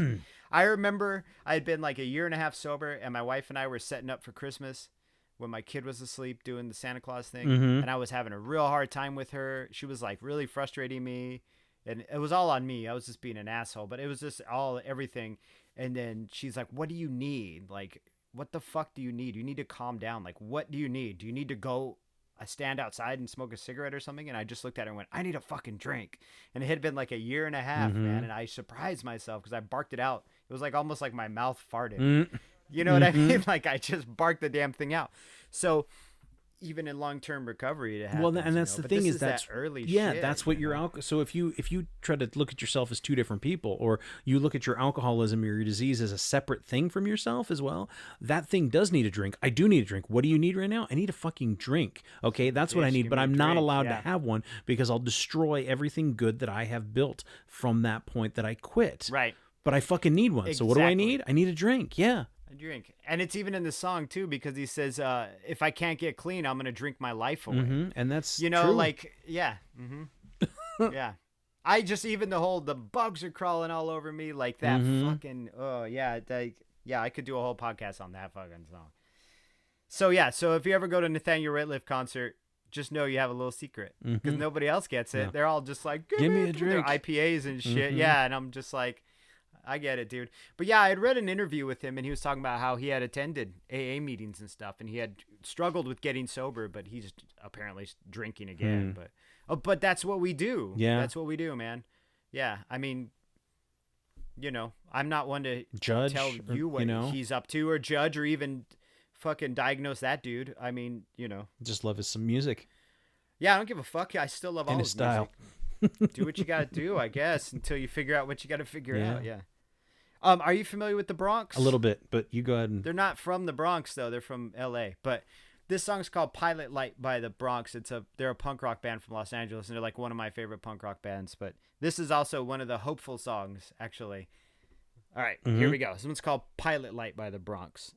I remember I had been like a year and a half sober, and my wife and I were setting up for Christmas when my kid was asleep doing the Santa Claus thing, and I was having a real hard time with her. She was like really frustrating me, and it was all on me. I was just being an asshole, but it was just everything. And then she's like, "What do you need? Like, what the fuck do you need? You need to calm down. Like, what do you need? Do you need to go stand outside and smoke a cigarette or something?" And I just looked at her and went, "I need a fucking drink." And it had been like a year and a half, man. And I surprised myself because I barked it out. It was like almost like my mouth farted. You know what I mean? Like I just barked the damn thing out. So even in long-term recovery, it happens. Well, and that's the But thing this is that's that early yeah, shit, that's what you your know? alcohol. So if you try to look at yourself as two different people, or you look at your alcoholism or your disease as a separate thing from yourself as well, that thing does need a drink. I do need a drink. What do you need right now? I need a fucking drink. Okay, that's what I Bitch, need. give But me a I'm not drink, allowed yeah. to have one because I'll destroy everything good that I have built from that point that I quit. Right. But I fucking need one. So what do I Exactly. need? I need a drink. Yeah. A drink. And it's even in the song too, because he says, if I can't get clean, I'm going to drink my life away. And that's You know, true. like, yeah. Yeah. I just, even the bugs are crawling all over me, like that fucking, oh, yeah. I could do a whole podcast on that fucking song. So, yeah. So if you ever go to Nathaniel Rateliff concert, just know you have a little secret because nobody else gets it. No. They're all just like, Give me a their drink." IPAs and shit. Yeah. And I'm just like, I get it, dude. But yeah, I had read an interview with him, and he was talking about how he had attended AA meetings and stuff, and he had struggled with getting sober, but he's apparently drinking again. But that's what we do. Yeah. That's what we do, man. Yeah, I mean, I'm not one to Judge, tell or, you what he's up to, or judge, or even fucking diagnose that dude. I mean, just love some music yeah, I don't give a fuck. I still love all and his his style. music. Do what you gotta do, I guess, until you figure out what you gotta figure Yeah. out. Yeah. Are you familiar with the Bronx? A little bit, but you go ahead and They're not from the Bronx though. They're from L.A. But this song's called "Pilot Light" by the Bronx. They're a punk rock band from Los Angeles, and they're like one of my favorite punk rock bands. But this is also one of the hopeful songs, actually. All right, here we go. This one's called "Pilot Light" by the Bronx.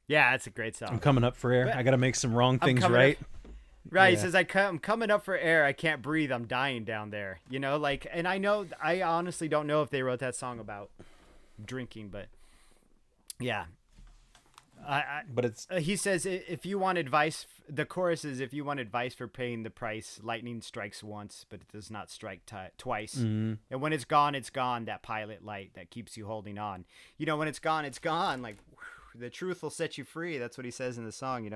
Yeah, that's a great song. I'm coming up for air. But I got to make some wrong things coming right. Right, Yeah. he says, I'm coming up for air. I can't breathe. I'm dying down there. And I honestly don't know if they wrote that song about drinking, but yeah. But it's He says, if you want advice, the chorus is, if you want advice for paying the price, lightning strikes once, but it does not strike twice. And when it's gone, that pilot light that keeps you holding on. When it's gone, it's gone. Like, whew, the truth will set you free. That's what he says in the song,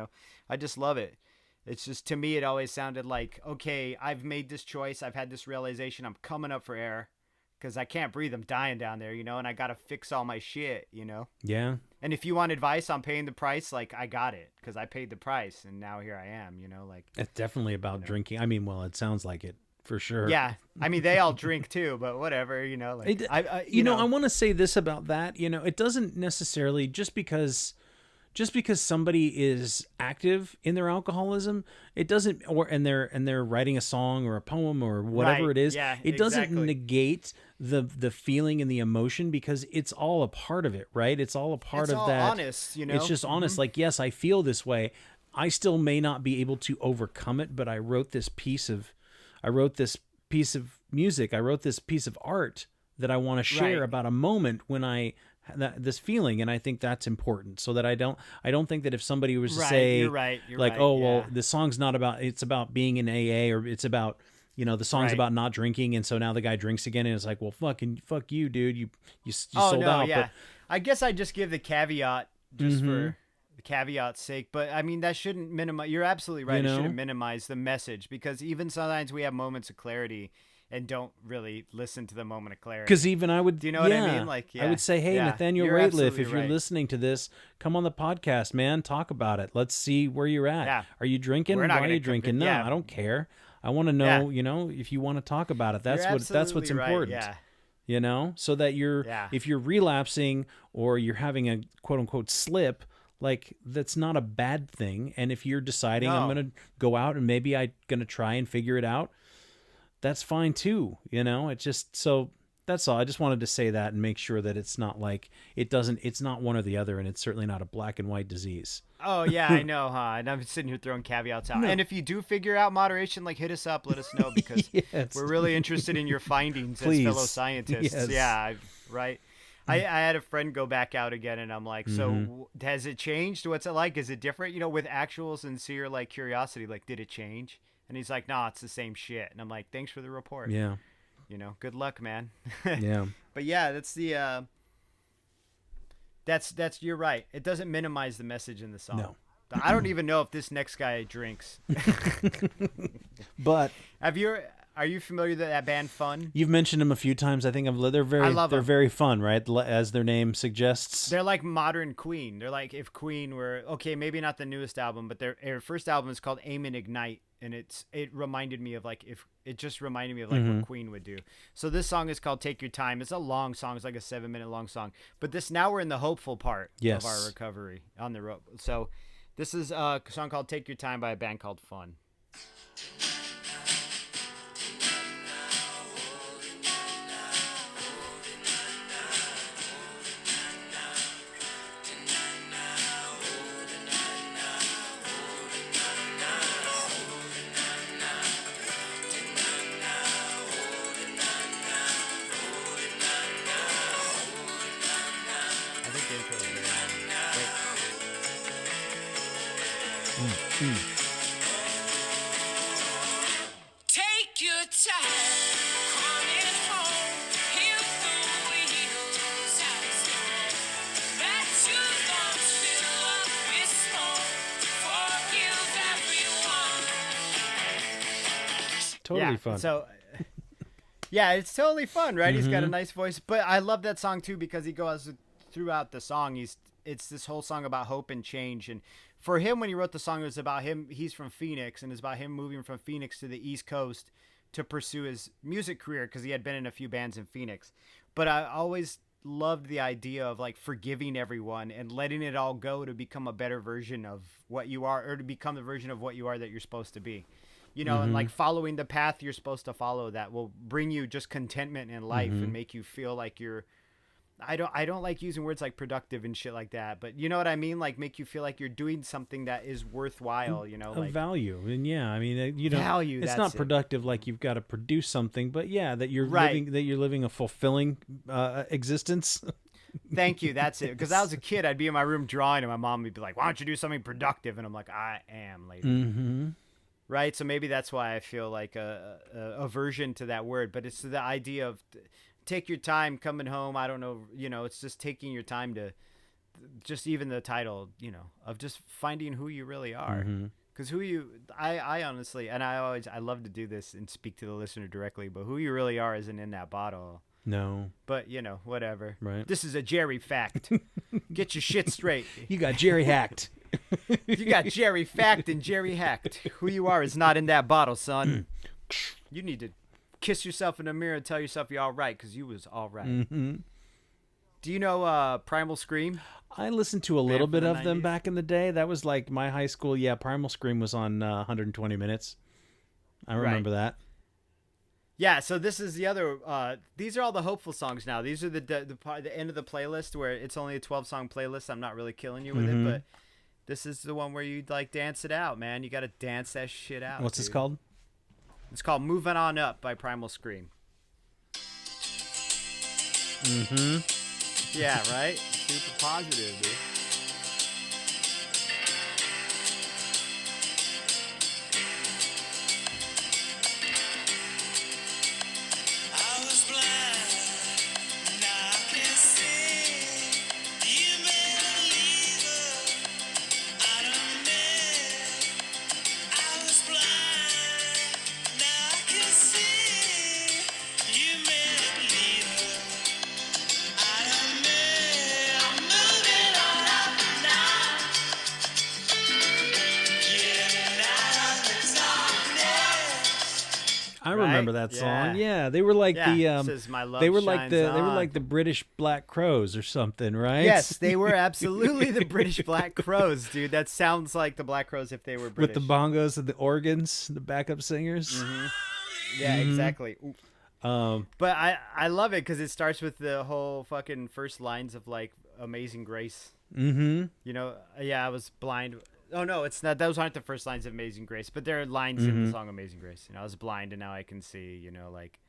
I just love it. It's just, to me, it always sounded like, okay, I've made this choice. I've had this realization. I'm coming up for air because I can't breathe. I'm dying down there, and I got to fix all my shit, yeah. And if you want advice on paying the price, like, I got it because I paid the price and now here I am, like, It's definitely about drinking. I mean, well, it sounds like it for sure. yeah. I mean, they all drink too, but whatever, like, I want to say this about that. It doesn't necessarily, just because just because somebody is active in their alcoholism, it doesn't, and they're writing a song or a poem or whatever Right. it is, Yeah, it doesn't exactly. negate the feeling and the emotion, because it's all a part of it, right? It's all a part It's of all that. honest, you know? It's just honest. Like, yes, I feel this way. I still may not be able to overcome it, but I wrote this piece of music. I wrote this piece of art that I want to share Right. about a moment when this feeling, and I think that's important, so that I don't think that if somebody was to Right, say, you're right, like, right, oh well, yeah. the song's not about, it's about being in AA, or it's about, the song's Right. about not drinking, and so now the guy drinks again, and it's like, well, fuck you, dude, you Oh, sold no, out. yeah. But I guess I just give the caveat just for the caveat's sake. But I mean, that shouldn't minimize. You're absolutely right. You It know? shouldn't minimize the message, because even sometimes we have moments of clarity and don't really listen to the moment of clarity. because even I would, Do you know what I mean? Like, I yeah, would say, hey, yeah, Nathaniel you're Rateliff, absolutely if you're right. listening to this, come on the podcast, man. Talk about it. Let's see where you're at. Yeah. Are you drinking? We're not Why are gonna you drinking? compare- No, yeah. I don't care. I want to know, if you want to talk about it. That's You're what's absolutely right, important. Yeah. So that Yeah. if you're relapsing or you're having a quote unquote slip, like, that's not a bad thing. And if you're deciding I'm No. going to go out and maybe I'm going to try and figure it out, that's fine too. It's just, so that's all. I just wanted to say that and make sure that it's not like, it's not one or the other, and it's certainly not a black and white disease. Oh yeah, I know, huh? And I'm sitting here throwing caveats out. And if you do figure out moderation, like, hit us up, let us know, because Yes. we're really interested in your findings Please. as fellow scientists. Yes. Yeah, right. I had a friend go back out again, and I'm like, so has it changed? What's it like? Is it different? With actual sincere like curiosity, like, did it change? And he's like, nah, it's the same shit. And I'm like, thanks for the report. Yeah. Good luck, man. Yeah. But yeah, that's the that's you're right. It doesn't minimize the message in the song. No. I don't even know if this next guy drinks. But Are you familiar with that band Fun? you've mentioned them a few times. I think I love they're 'em. very fun, right? As their name suggests. They're like modern Queen. They're like if Queen were okay, maybe not the newest album, but their first album is called Aim and Ignite, and it reminded me of like what Queen would do. So this song is called Take Your Time. It's a long song. It's like a 7-minute long song. But now we're in the hopeful part Yes. of our recovery on the road. So this is a song called Take Your Time by a band called Fun. I think the intro is very long. Wait. Take your time, coming home. Hear the wheels as they roll. Let your lungs fill up with smoke. Forgive everyone. Totally fun. So, yeah, it's totally fun, right? He's got a nice voice, but I love that song too because he goes throughout the song. It's this whole song about hope and change, and for him, when he wrote the song, it was about him. He's from Phoenix, and it's about him moving from Phoenix to the East Coast to pursue his music career because he had been in a few bands in Phoenix. But I always loved the idea of like forgiving everyone and letting it all go to become a better version of what you are, or to become the version of what you are that you're supposed to be. And like following the path you're supposed to follow that will bring you just contentment in life and make you feel like you're, I don't like using words like productive and shit like that, but you know what I mean? Like make you feel like you're doing something that is worthwhile, Of like value. And yeah, I mean, Value, it's that's not it. productive like you've got to produce something, but yeah, that you're Right. living a fulfilling existence. Thank you. That's it. Because I was a kid, I'd be in my room drawing, and my mom would be like, "Why don't you do something productive?" And I'm like, "I am, lady." Mm-hmm. Right. So maybe that's why I feel like a aversion to that word, but it's the idea of take your time coming home. I don't know. It's just taking your time to just even the title, of just finding who you really are. Because I honestly, and I love to do this and speak to the listener directly, but who you really are isn't in that bottle. No. But, whatever. Right. This is a Jerry fact. Get your shit straight. You got Jerry hacked. You got Jerry fact and Jerry hacked. Who you are is not in that bottle, son. You need to kiss yourself in the mirror and tell yourself you're all right because you was all right. Do you know Primal Scream? I listened to a little from bit the of them 90s? back in the day. That was like my high school. Yeah, Primal Scream was on 120 Minutes. I remember that. Yeah, so this is the other. These are all the hopeful songs now. These are the end of the playlist where it's only a 12-song playlist. I'm not really killing you with it, but this is the one where you like dance it out, man. You got to dance that shit out. What's this dude. called? It's called "Moving On Up" by Primal Scream. Yeah, right. Super positive, dude. I was blind, now I can see. You made a believer out of me. I was blind, now I can see. You made a believer out of me. I'm moving on up now, getting out of the darkness. I remember Right? that song. Yeah. Yeah, they were like Yeah, the it says, "My love they were like shines the on." British Black Crows or something, right? Yes, they were absolutely the British Black Crows, dude. That sounds like the Black Crows if they were with British. the bongos and the organs, the backup singers. Yeah, exactly. Ooh. Um, But I love it because it starts with the whole fucking first lines of like "Amazing Grace." mhm. You know, yeah, I was blind. Oh no, it's not. Those aren't the first lines of "Amazing Grace," but there are lines in the song "Amazing Grace." You know, I was blind and now I can see. You know, like,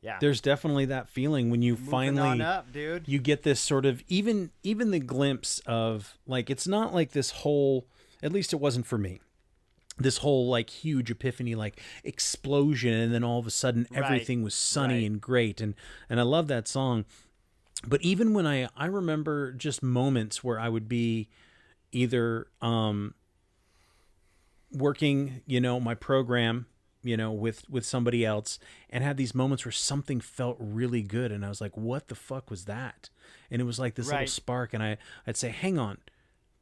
yeah. There's definitely that feeling when you Moving finally on up, dude. you get this sort of even the glimpse of like it's not like this whole, at least it wasn't for me, this whole like huge epiphany, like explosion, and then all of a sudden everything was sunny right. and great, and I love that song. But even when I remember just moments where I would be either working, you know, my program, you know, with somebody else, and had these moments where something felt really good, and I was like, what the fuck was that? And it was like this little Right. spark, and I'd say, hang on,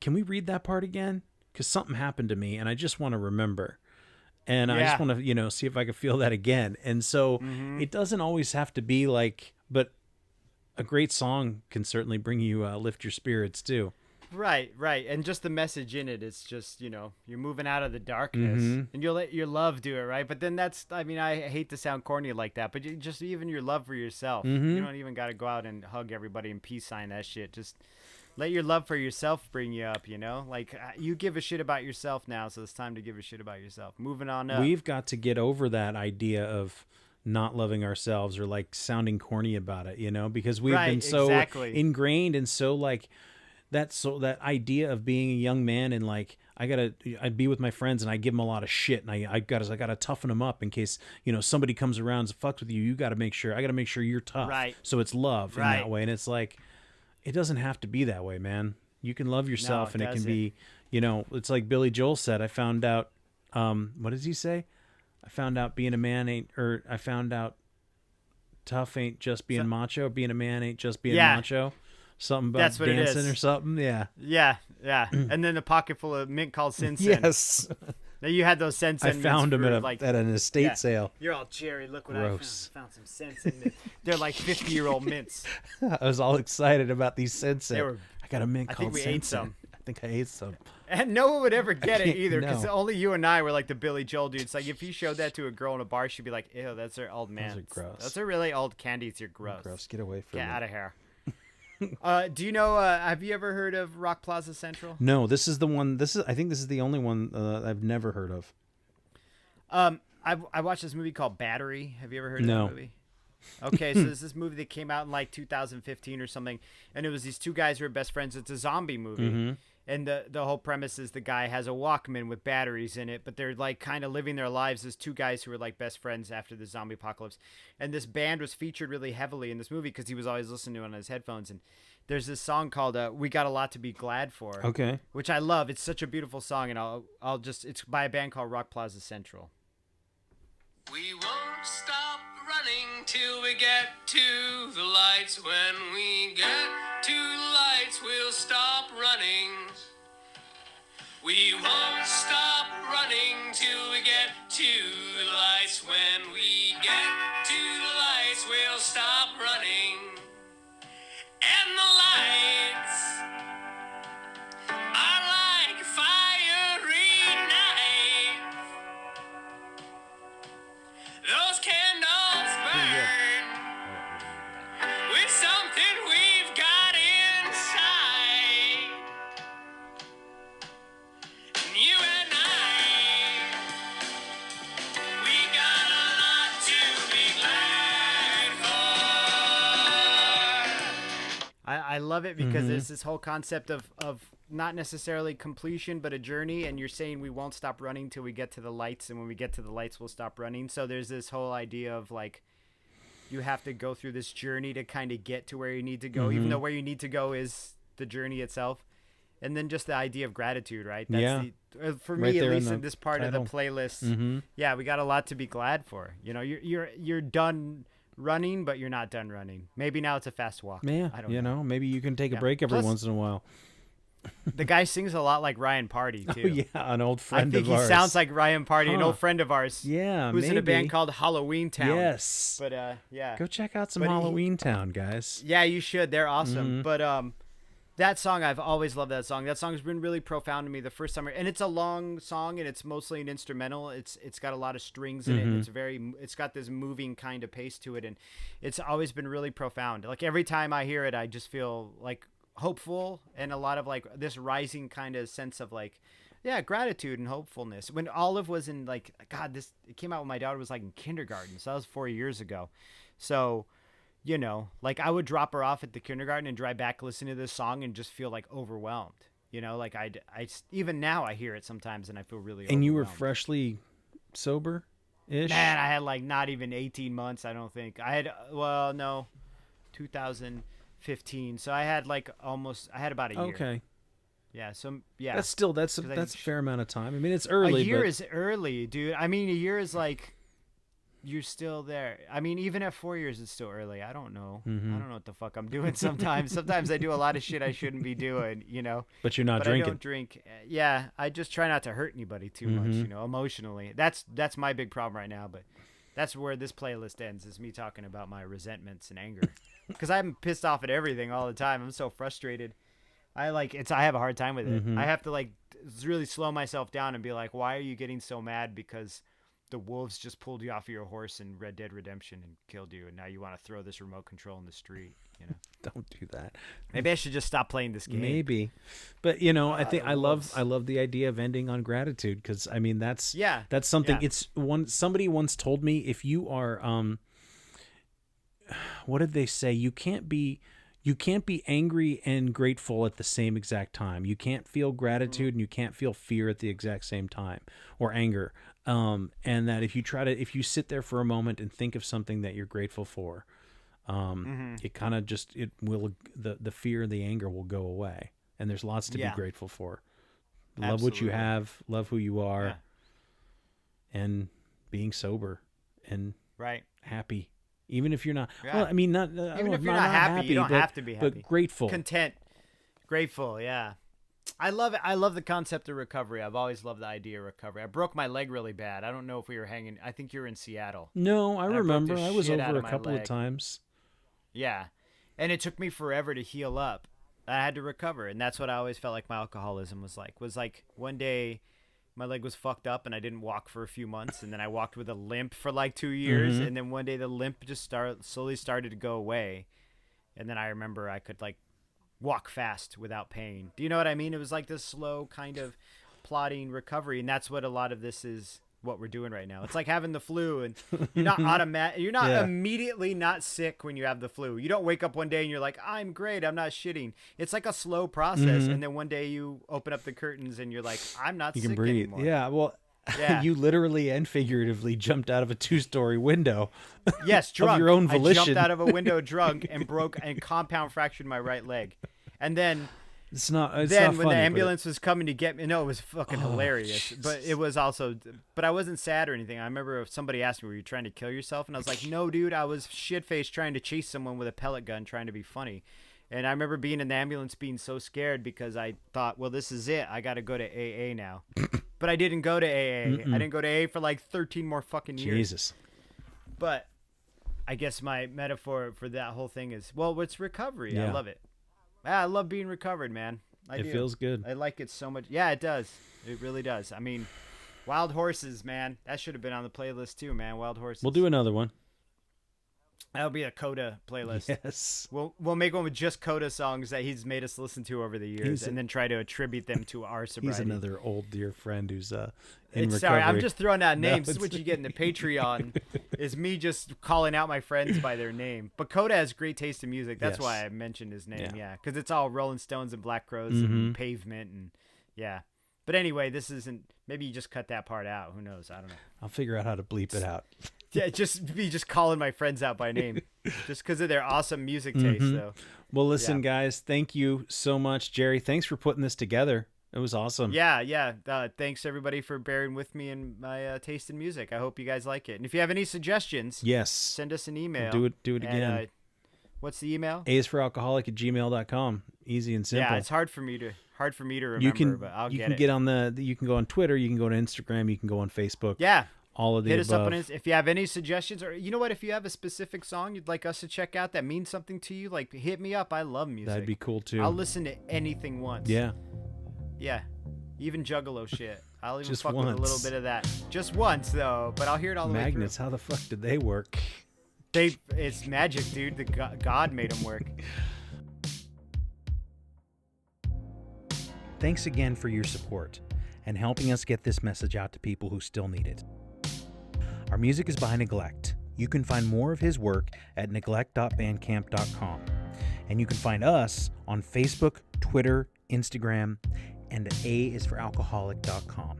can we read that part again? Because something happened to me and I just want to remember, and I just Yeah. want to, you know, see if I can feel that again. And so it doesn't always have to be like, but a great song can certainly bring you lift your spirits too. Right, right. And just the message in it is just, you know, you're moving out of the darkness and you'll let your love do it, right? But then that's, I mean, I hate to sound corny like that, but you just even your love for yourself. You don't even got to go out and hug everybody and peace sign that shit. Just let your love for yourself bring you up, you know? Like, you give a shit about yourself now, so it's time to give a shit about yourself. Moving on up. We've got to get over that idea of not loving ourselves or like sounding corny about it, you know, because we've been Right, so exactly. ingrained and so like that idea of being a young man and like I'd be with my friends and I give them a lot of shit and I gotta toughen them up in case, you know, somebody comes around and fucks with you. I gotta make sure you're tough. Right. So it's love in Right. that way, and it's like it doesn't have to be that way, man. You can love yourself, it and it can doesn't. be, you know, it's like Billy Joel said. I found out, what does he say? I found out being a man ain't, or I found out tough ain't just being macho. Being a man ain't just being Yeah. macho. Something about That's what it dancing is. or something. Yeah. Yeah, yeah. And then a pocket full of mint called Sin Sin. Yes. Now you had those Sin Sin I found them mints for, at an estate yeah. sale. You're all Jerry. Look what Gross. I found. Found some Sin Sin mints. They're like 50-year-old mints. I was all excited about these Sensen. They were- I got a mint I called think we ate Sensen. some. I think I ate some. And no one would ever get it can't- either because no. only you and I were like the Billy Joel dudes. Like if you showed that to a girl in a bar, she'd be like, "Ew, that's her old man. are gross. Those are really old candies. You're gross. Gross. Get away from Get me. out of here." Do you know? Have you ever heard of Rock Plaza Central? No, this is the one. I think this is the only one I've never heard of. I watched this movie called Battery. Have you ever heard No. of that movie? Okay, so there's this movie that came out in like 2015 or something, and it was these two guys who were best friends. It's a zombie movie, and the whole premise is the guy has a Walkman with batteries in it, but they're like kind of living their lives as two guys who were like best friends after the zombie apocalypse. And this band was featured really heavily in this movie because he was always listening to it on his headphones. And there's this song called "We Got a Lot to Be Glad For," Okay. which I love. It's such a beautiful song, and I'll just it's by a band called Rock Plaza Central. We won't stop running till we get to the lights. When we get to the lights, we'll stop running. We won't stop running till we get to the lights. When we get to the lights, we'll stop running. I love it because there's this whole concept of not necessarily completion, but a journey. And you're saying we won't stop running till we get to the lights. And when we get to the lights, we'll stop running. So there's this whole idea of like, you have to go through this journey to kind of get to where you need to go, even though where you need to go is the journey itself. And then just the idea of gratitude, right? That's for Right me, at there in least the in this part title. of the playlist. Yeah, we got a lot to be glad for. You know, you're done running, but you're not done running. Maybe now it's a fast walk. Yeah, I don't you know, maybe you can take a Yeah. break every Plus- once in a while. The guy sings a lot like Ryan Party too. Oh, yeah, an old I friend think of he ours. sounds like Ryan Party, an Huh. old friend of ours. Yeah, who's in a band maybe. called Halloween Town. Yes. But yeah. Go check out some But he- Halloween Town, guys. Yeah, you should. They're awesome. Mm-hmm. But that song, I've always loved that song. That song's been really profound to me the first time. And it's a long song, and it's mostly an instrumental. It's got a lot of strings in it. Mm-hmm. And it's got this moving kind of pace to it, and it's always been really profound. Like every time I hear it, I just feel like hopeful and a lot of like this rising kind of sense of like, yeah, gratitude and hopefulness. When Olive was in like, God, it came out when my daughter was like in kindergarten, so that was 4 years ago. So, you know, like I would drop her off at the kindergarten and drive back listening to this song and just feel like overwhelmed. You know, like I even now I hear it sometimes and I feel really. And you were overwhelmed. freshly sober-ish? Man, I had like not even 18 months. I don't think I had. Well, no, 2015. So I had like I had about a year. Okay. Yeah. So yeah. That's still, that's 'Cause I a think fair amount of time. I mean, it's early, a year but is early, dude. I mean, a year is like you're still there. I mean, even at 4 years, it's still early. I don't know. Mm-hmm. I don't know what the fuck I'm doing sometimes. Sometimes I do a lot of shit I shouldn't be doing, you know. but you're not But I drinking. don't drink. Yeah, I just try not to hurt anybody too much, Mm-hmm. you know, emotionally. That's my big problem right now. But that's where this playlist ends, is me talking about my resentments and anger, because I'm pissed off at everything all the time. I'm so frustrated. I have a hard time with it. Mm-hmm. I have to like really slow myself down and be like, why are you getting so mad because the wolves just pulled you off of your horse in Red Dead Redemption and killed you, and now you want to throw this remote control in the street? You know, Don't do that. maybe I should just stop playing this game. Maybe, but you know, I think I wolves. love the idea of ending on gratitude, because I mean that's something. Yeah. It's somebody once told me, if you are what did they say? You can't be angry and grateful at the same exact time. You can't feel gratitude and you can't feel fear at the exact same time, or anger. And that if you sit there for a moment and think of something that you're grateful for, it kind of just, the fear and the anger will go away, and there's lots to be Yeah. grateful for. Love what you Absolutely. have, love who you are, Yeah. and being sober and Right. happy. Even if you're not, Yeah. well, I mean, not Even if you're not happy, you don't but- have to be happy. but grateful. Content, grateful. Yeah, I love it. I love the concept of recovery. I've always loved the idea of recovery. I broke my leg really bad. I don't know if we were hanging. I think you were in Seattle. No, I I broke the remember. I was shit out over of a my couple of leg. times. Yeah, and it took me forever to heal up. I had to recover, and that's what I always felt like my alcoholism was like. Was like one day my leg was fucked up and I didn't walk for a few months, and then I walked with a limp for like 2 years, and then one day the limp just slowly started to go away, and then I remember I could like walk fast without pain. Do you know what I mean? It was like this slow kind of plodding recovery, and that's what a lot of this is. What we're doing right now, it's like having the flu, and you're not you're not Yeah. immediately not sick when you have the flu. You don't wake up one day and you're like, I'm great, I'm not shitting. It's like a slow process, and then one day you open up the curtains and you're like, I'm not You sick can breathe. anymore. Yeah, well, Yeah. you literally and figuratively jumped out of a 2-story window. Yes, drunk. your own I volition. jumped out of a window drunk and broke and compound fractured my right leg. And then It's not. It's then not when funny, the but ambulance was coming to get me, no, it was fucking hilarious. But Jesus. it was also, but I wasn't sad or anything. I remember somebody asked me, "Were you trying to kill yourself?" And I was like, "No, dude, I was shit faced trying to chase someone with a pellet gun, trying to be funny." And I remember being in the ambulance, being so scared because I thought, "Well, this is it. I got to go to AA now." But I didn't go to AA. I didn't go to AA for like 13 more fucking years. Jesus. But I guess my metaphor for that whole thing is, well, it's recovery. I Yeah. love it. I love being recovered, man. It feels good. I like it so much. Yeah, it does. It really does. I mean, Wild Horses, man. That should have been on the playlist too, man. Wild Horses. We'll do another one. That'll be a Coda playlist. Yes. We'll make one with just Coda songs that he's made us listen to over the years, He's and then try to attribute them to our sobriety. He's another old dear friend who's in recovery. Sorry, I'm just throwing out names. This is it's- what you get in the Patreon, is me just calling out my friends by their name. But Coda has great taste in music. That's Yes. why I mentioned his name. Yeah. Yeah, because it's all Rolling Stones and Black Crowes and Pavement and yeah. But anyway, this isn't. Maybe you just cut that part out. Who knows? I don't know. I'll figure out how to bleep it out. Yeah, just calling my friends out by name, just because of their awesome music taste. Though. Well, listen, Yeah. guys, thank you so much. Jerry, thanks for putting this together. It was awesome. Yeah. Thanks everybody for bearing with me in my taste in music. I hope you guys like it. And if you have any suggestions, Yes. send us an email. Do it And, again. what's the email? aisforalcoholic@gmail.com. Easy and simple. Yeah, it's hard for me to remember, you can but I'll you get can it. get on you can go on Twitter, you can go to Instagram, you can go on Facebook. Yeah. All of the Hit above. us up on if you have any suggestions, or you know what, if you have a specific song you'd like us to check out that means something to you, like hit me up. I love music. That'd be cool too. I'll listen to anything once. Yeah. Yeah. Even Juggalo shit. I'll even Just fuck with a little once. bit of that. Just once though, but I'll hear it all the Magnets, how the fuck did they work? way through. It's magic, dude. The God made them work. Thanks again for your support and helping us get this message out to people who still need it. Our music is by Neglect. You can find more of his work at neglect.bandcamp.com. And you can find us on Facebook, Twitter, Instagram, and aisforalcoholic.com.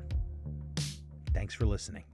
Thanks for listening.